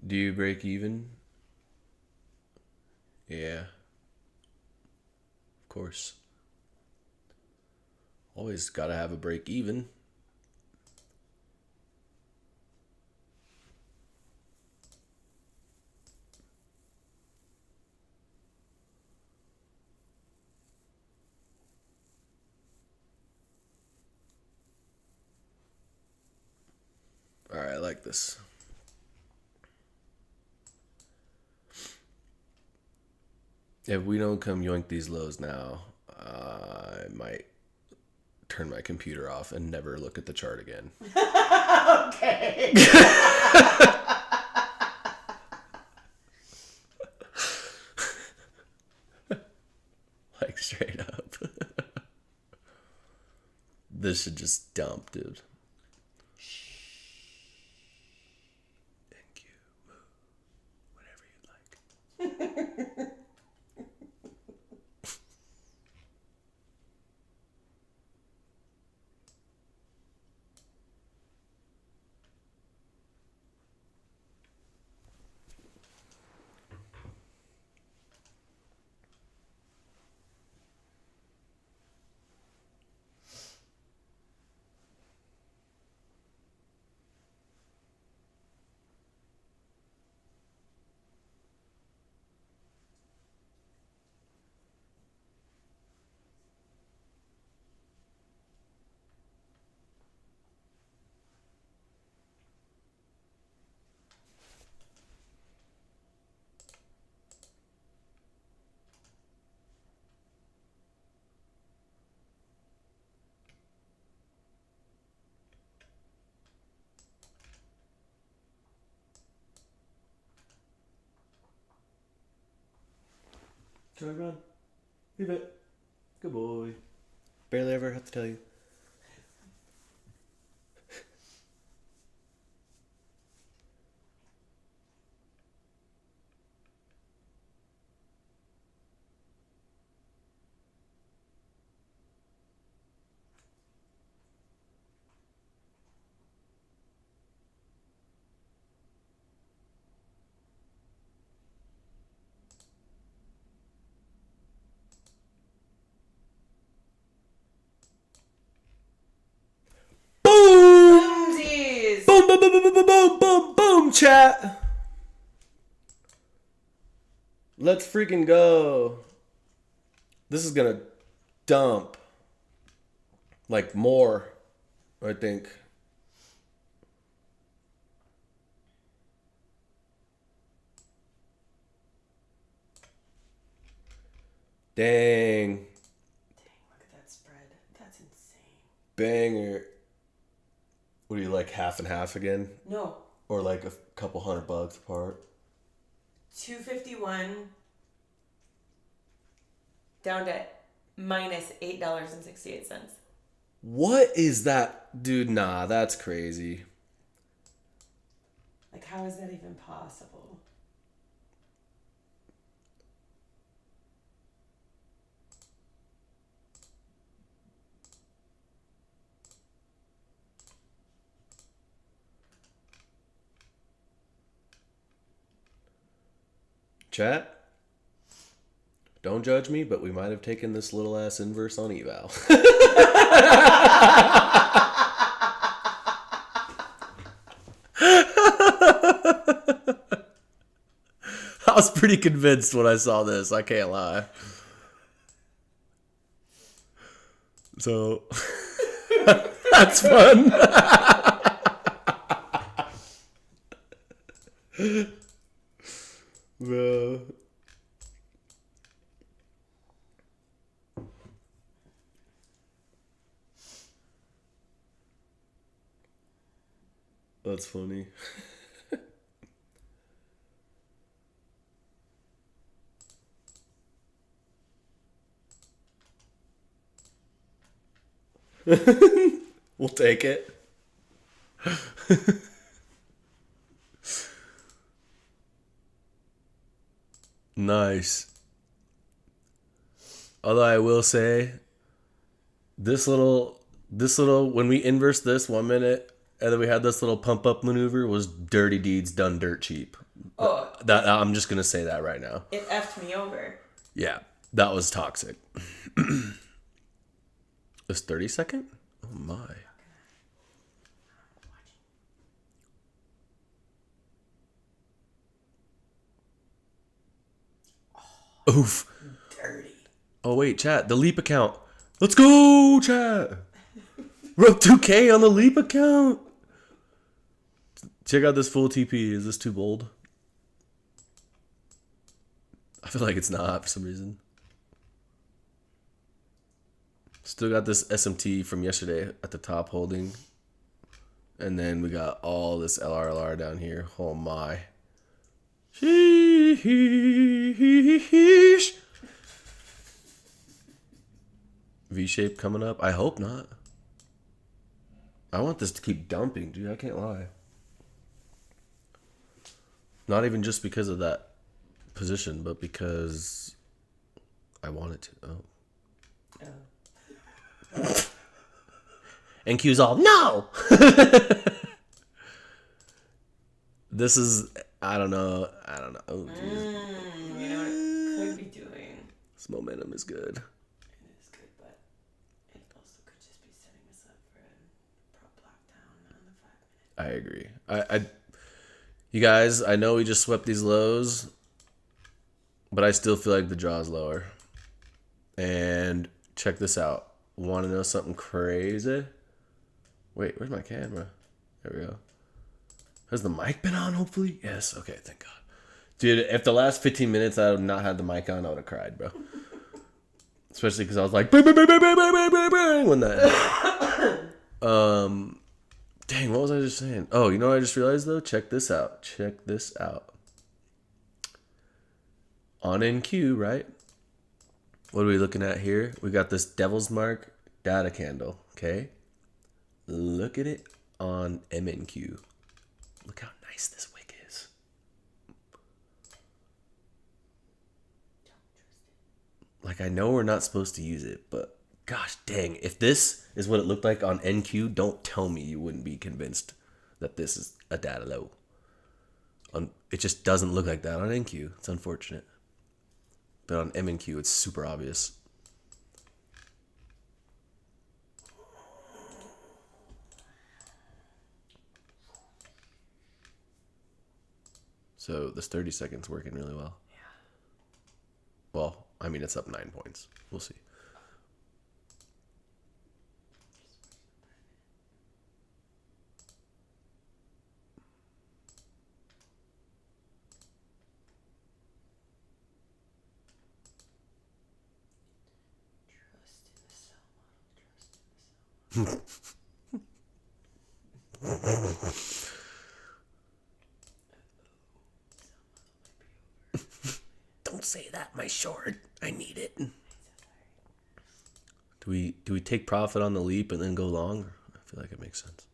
Do you break even? Yeah. Of course. Always gotta have a break even. Alright, I like this. If we don't come yoink these lows now, I might turn my computer off and never look at the chart again. Okay. Like straight up. This should just dump, dude. Thank you. Move. Whatever you like. Try run. Leave it. Good boy. Barely ever have to tell you. Boomsies. Boom, boom, boom, boom, boom, boom, boom, boom, chat. Let's freaking go. This is gonna dump. Like more, I think. Dang. Look at that spread. That's insane. Banger. What do you like, half and half again? No. Or like a couple $100 apart? 251 down to minus $8.68. What is that? Dude, nah, that's crazy. Like, how is that even possible? Chat? Don't judge me, but we might have taken this little ass inverse on eval. I was pretty convinced when I saw this, I can't lie. So, that's fun. Bro. That's funny. We'll take it. Nice. Although I will say, this little, when we inverse this 1 minute, and then we had this little pump up maneuver, was dirty deeds done dirt cheap. Oh, That I'm just gonna say that right now. it effed me over. Yeah, that was toxic. This 30-second? Oh my. Oof. Dirty. Oh wait, chat. The Leap account. Let's go, chat. We're up 2K on the Leap account. Check out this full TP. Is this too bold? I feel like it's not for some reason. Still got this SMT from yesterday at the top holding. And then we got all this LRLR down here. Oh my. Sheesh. V-shape coming up? I hope not. I want this to keep dumping, dude. I can't lie. Not even just because of that position, but because I want it to. Oh. NQ's all, no! This is, I don't know. Oh, geez. You know what it could be doing? This momentum is good. It is good, but it also could just be setting us up for a prop lockdown on the 5 minute. I agree. You guys, I know we just swept these lows, but I still feel like the draw's lower. And check this out. Want to know something crazy? Wait, where's my camera? There we go. Has the mic been on, hopefully? Yes. Okay, thank God. Dude, if the last 15 minutes I had not had the mic on, I would have cried, bro. Especially because I was like, bang, bang, bang, bang, bang, bang, bang, bang, when that. Dang, what was I just saying? Oh, you know what I just realized, though? Check this out. Check this out. On NQ, right? What are we looking at here? We got this Devil's Mark data candle, okay? Look at it on MNQ. Look how nice this wick is. Like, I know we're not supposed to use it, but gosh dang, if this is what it looked like on NQ, don't tell me you wouldn't be convinced that this is a data low. It just doesn't look like that on NQ. It's unfortunate. But on MNQ, it's super obvious. So this 30 seconds working really well. Yeah. Well, I mean, it's up 9 points. We'll see. Trust in the cell model. Trust in the cell model. Don't say that, my short. I need it. Do we take profit on the leap and then go long? I feel like it makes sense.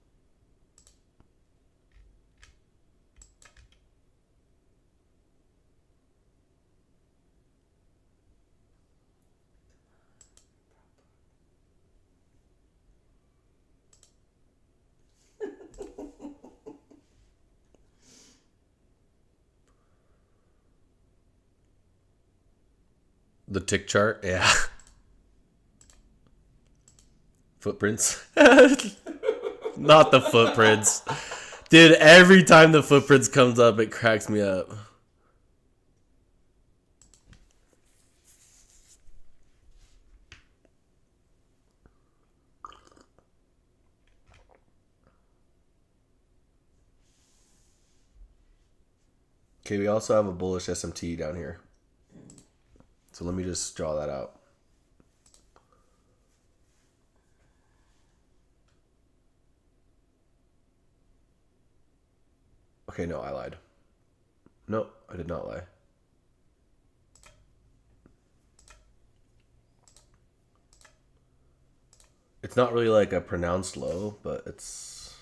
The tick chart, yeah. Footprints. Not the footprints. Dude, every time the footprints comes up, it cracks me up. Okay, we also have a bullish SMT down here. So let me just draw that out. Okay, no, I lied. No, I did not lie. It's not really like a pronounced low, but it's...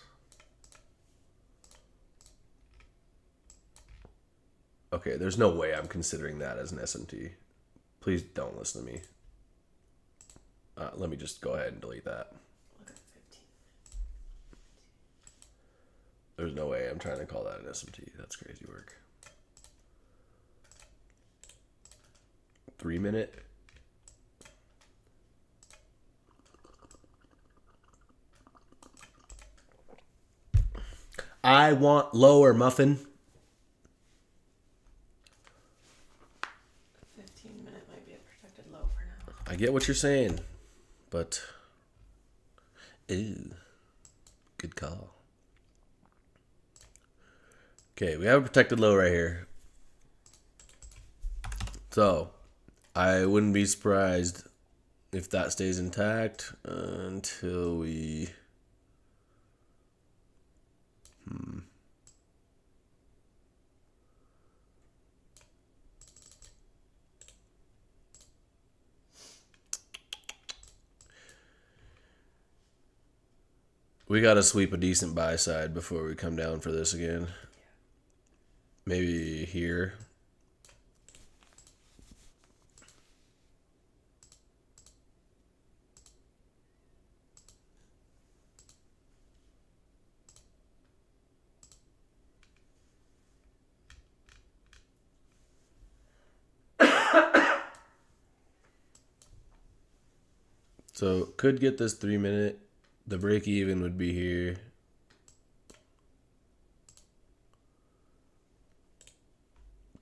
Okay, there's no way I'm considering that as an SMT. Please don't listen to me. Let me just go ahead and delete that. Look at 15. There's no way I'm trying to call that an SMT. That's crazy work. 3 minute. I want lower, Muffin. 15-minute might be a protected low for now. I get what you're saying, but ew, good call. Okay, we have a protected low right here. So, I wouldn't be surprised if that stays intact until we... We gotta sweep a decent buy side before we come down for this again. Maybe here. So could get this 3 minute. The break even would be here.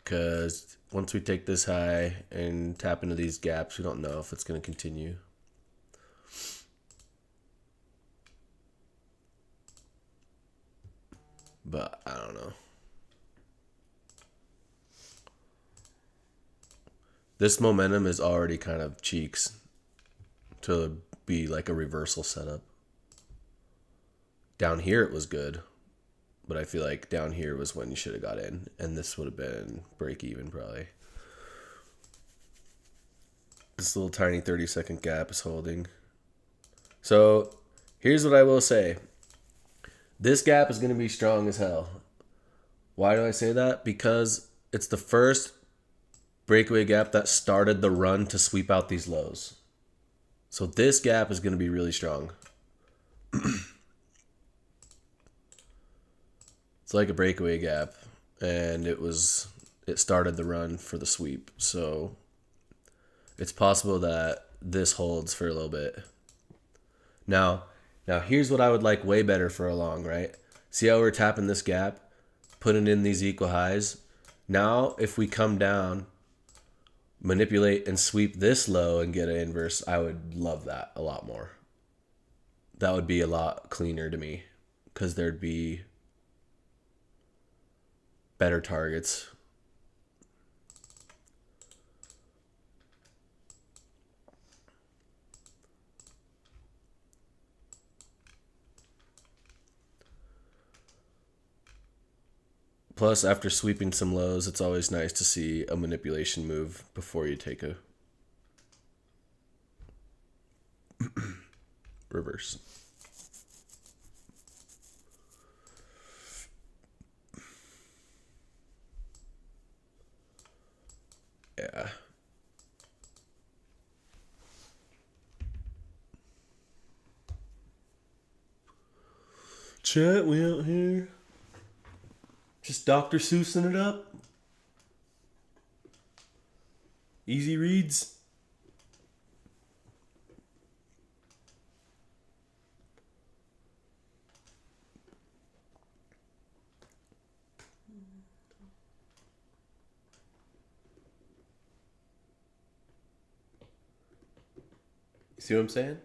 Because once we take this high and tap into these gaps, we don't know if it's going to continue. But I don't know. This momentum is already kind of cheeks to be like a reversal setup. Down here it was good, but I feel like down here was when you should have got in, and this would have been break even probably. This little tiny 30-second gap is holding. So here's what I will say. This gap is going to be strong as hell. Why do I say that? Because it's the first breakaway gap that started the run to sweep out these lows. So this gap is going to be really strong. It's like a breakaway gap, and it started the run for the sweep. So it's possible that this holds for a little bit. Now here's what I would like way better for a long, right? See how we're tapping this gap, putting in these equal highs. Now, if we come down, manipulate and sweep this low and get an inverse, I would love that a lot more. That would be a lot cleaner to me because there'd be better targets. Plus, after sweeping some lows, it's always nice to see a manipulation move before you take a reverse. Yeah. Chat, we out here. Just Dr. Seussing it up. Easy reads. See what I'm saying?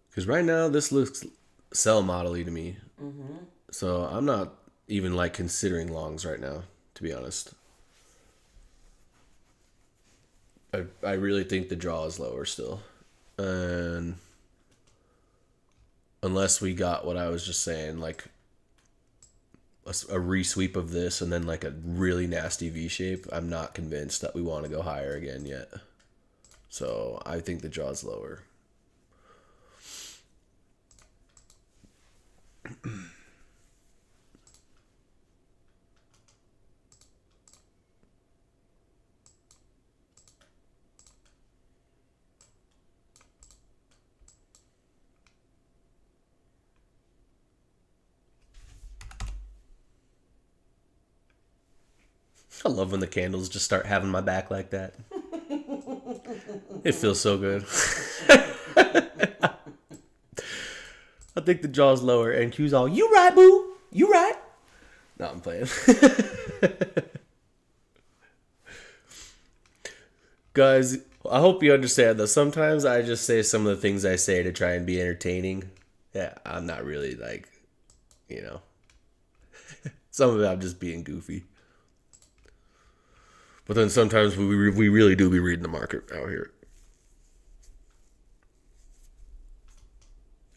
Because right now, this looks sell model-y to me. Mm-hmm. So I'm not even like considering longs right now, to be honest. I really think the draw is lower still. And unless we got what I was just saying, like a resweep of this and then like a really nasty V shape, I'm not convinced that we want to go higher again yet. So I think the draw is lower. I love when the candles just start having my back like that. It feels so good. I think the jaw's lower, and Q's all, "You right, boo? You right?" No, I'm playing. Guys, I hope you understand though. Sometimes I just say some of the things I say to try and be entertaining. Yeah, I'm not really like, you know, some of it I'm just being goofy. But then sometimes we really do be reading the market out here.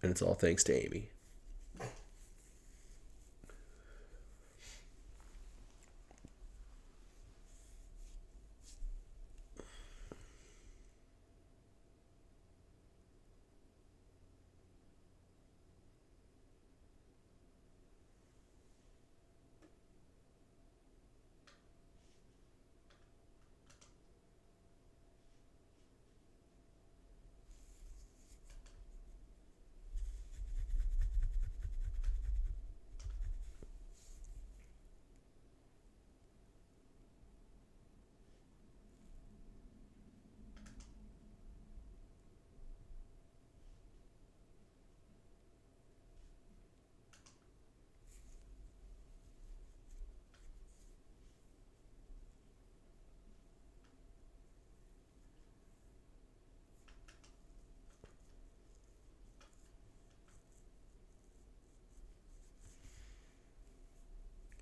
And it's all thanks to Amy.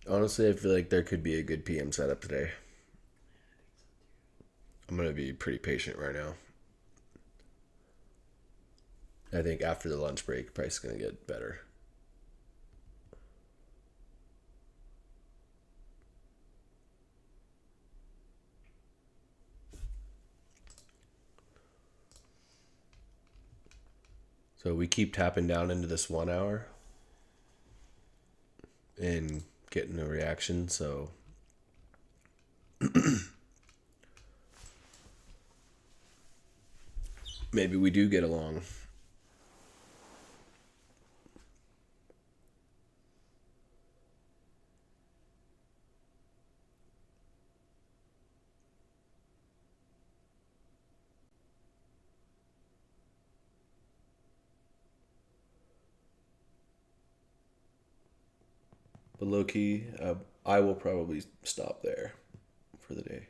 Honestly, I feel like there could be a good PM setup today. I'm going to be pretty patient right now. I think after the lunch break, price is going to get better. So we keep tapping down into this 1 hour and getting a reaction. So maybe we do get along. But low key, I will probably stop there for the day.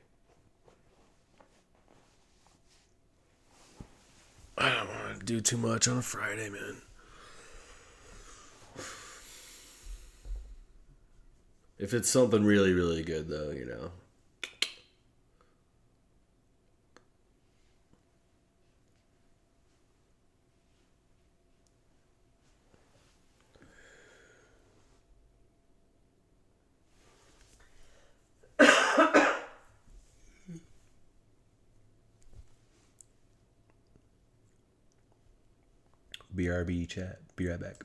I don't want to do too much on a Friday, man. If it's something really, really good, though, you know. BRB chat. Be right back.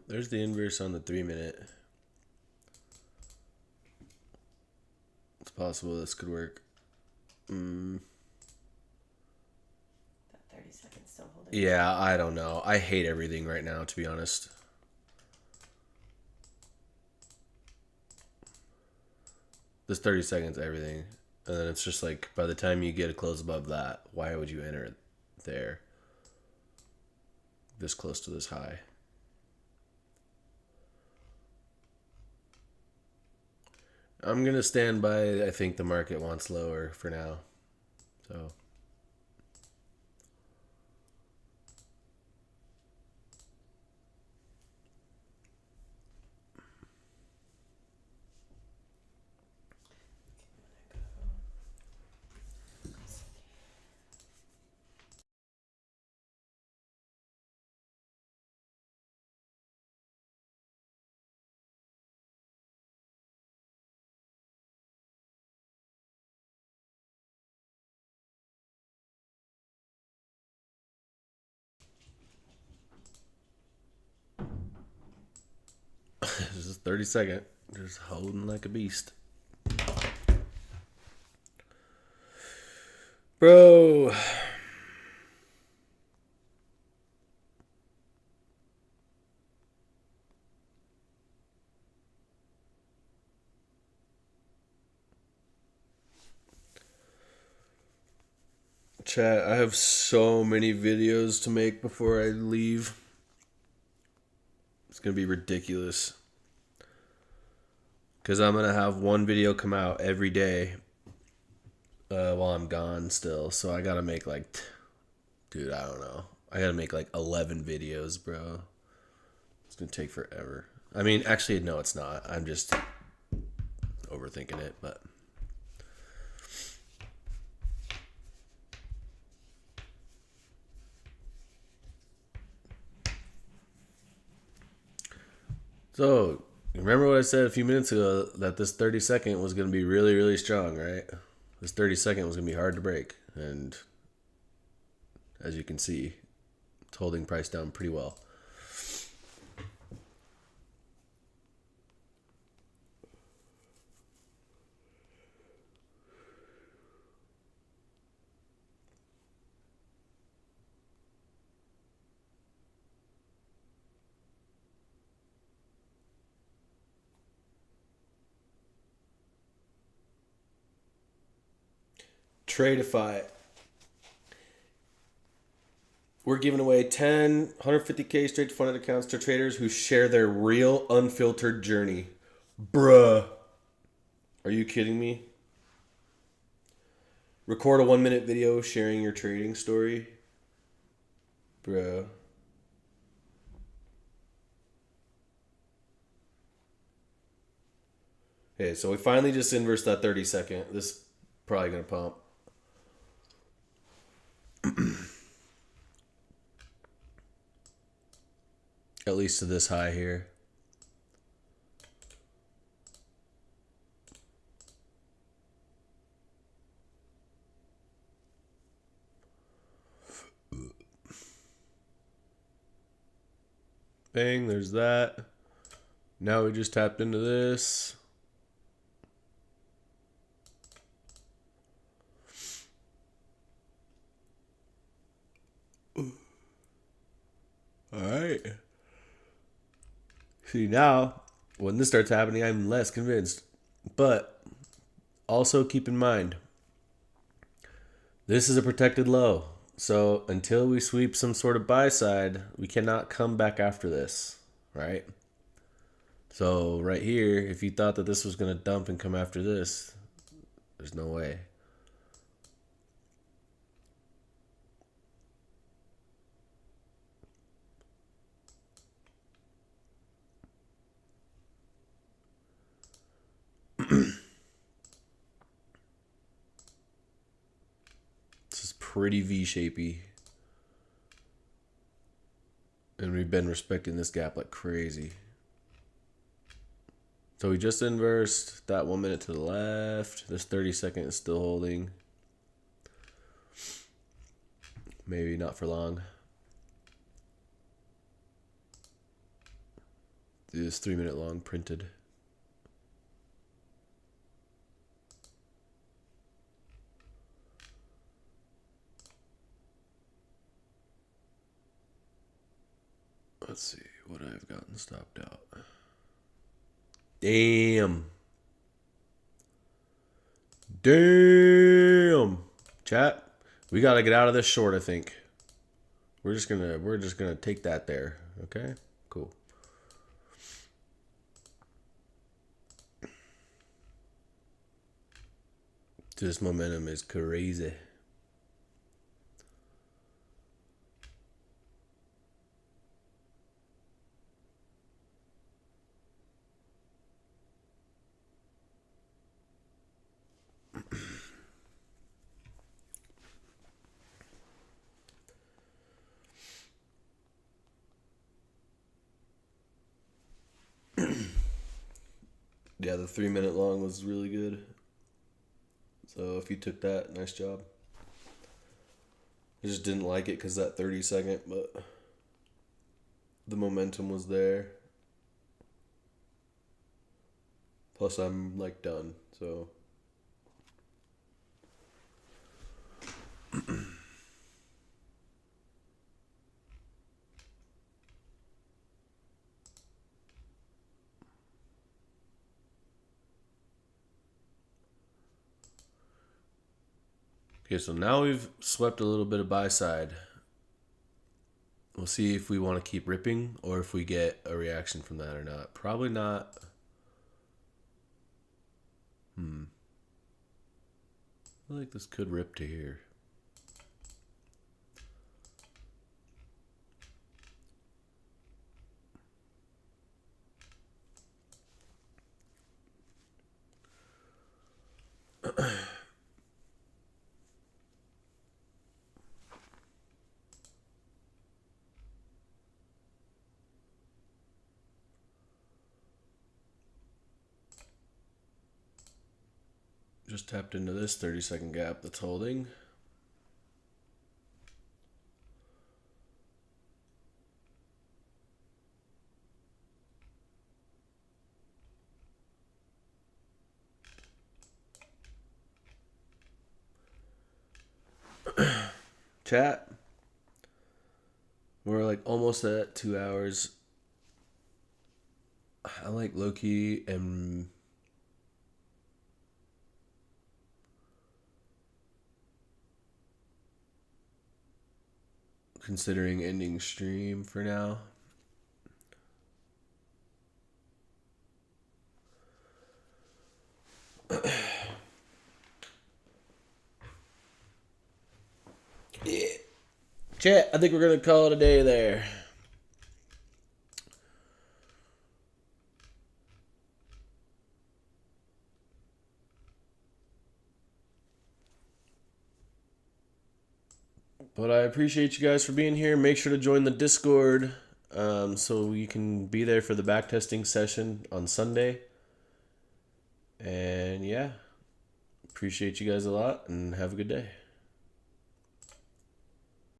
There's the inverse on the 3 minute. It's possible this could work. That 30 seconds still holding. Yeah, I don't know. I hate everything right now, to be honest. This 30 seconds, everything. And then it's just like, by the time you get a close above that, why would you enter it there? This close to this high. I'm going to stand by, I think the market wants lower for now. So... This is 30 second. Just holding like a beast. Bro. Chat, I have so many videos to make before I leave. It's going to be ridiculous. Because I'm going to have one video come out every day while I'm gone still. So I got to make like, dude, I don't know. I got to make like 11 videos, bro. It's going to take forever. I mean, actually, no, it's not. I'm just overthinking it, but... So, remember what I said a few minutes ago, that this 30 second was going to be really, really strong, right? This 30 second was going to be hard to break. And as you can see, it's holding price down pretty well. Tradeify. We're giving away 10 150K straight funded accounts to traders who share their real unfiltered journey. Bruh. Are you kidding me? Record a 1-minute video sharing your trading story. Bruh. Okay, so we finally just inversed that 30 second. This is probably going to pump. At least to this high here. Bang, there's that. Now we just tapped into this. Alright. See, now, when this starts happening, I'm less convinced. But, also keep in mind, this is a protected low. So, until we sweep some sort of buy side, we cannot come back after this, right? So, right here, if you thought that this was going to dump and come after this, there's no way. This is pretty V-shapey. And we've been respecting this gap like crazy. So we just inversed that 1 minute to the left. This 30 second is still holding. Maybe not for long. this 3-minute long printed. Let's see what I've gotten stopped out. Damn. Chat, we gotta get out of this short, I think. We're just gonna take that there. Okay? Cool. This momentum is crazy. Yeah, the 3-minute long was really good. So if you took that, nice job. I just didn't like it because that 30-second, but the momentum was there. Plus, I'm like done, so. Okay, so now we've swept a little bit of buy side. We'll see if we want to keep ripping or if we get a reaction from that or not. Probably not. I feel like this could rip to here. Just tapped into this 30-second gap that's holding. Chat. We're like almost at 2 hours. I like low-key and considering ending stream for now. Yeah. Chat, I think we're going to call it a day there. But I appreciate you guys for being here. Make sure to join the Discord so you can be there for the backtesting session on Sunday. And yeah, appreciate you guys a lot and have a good day.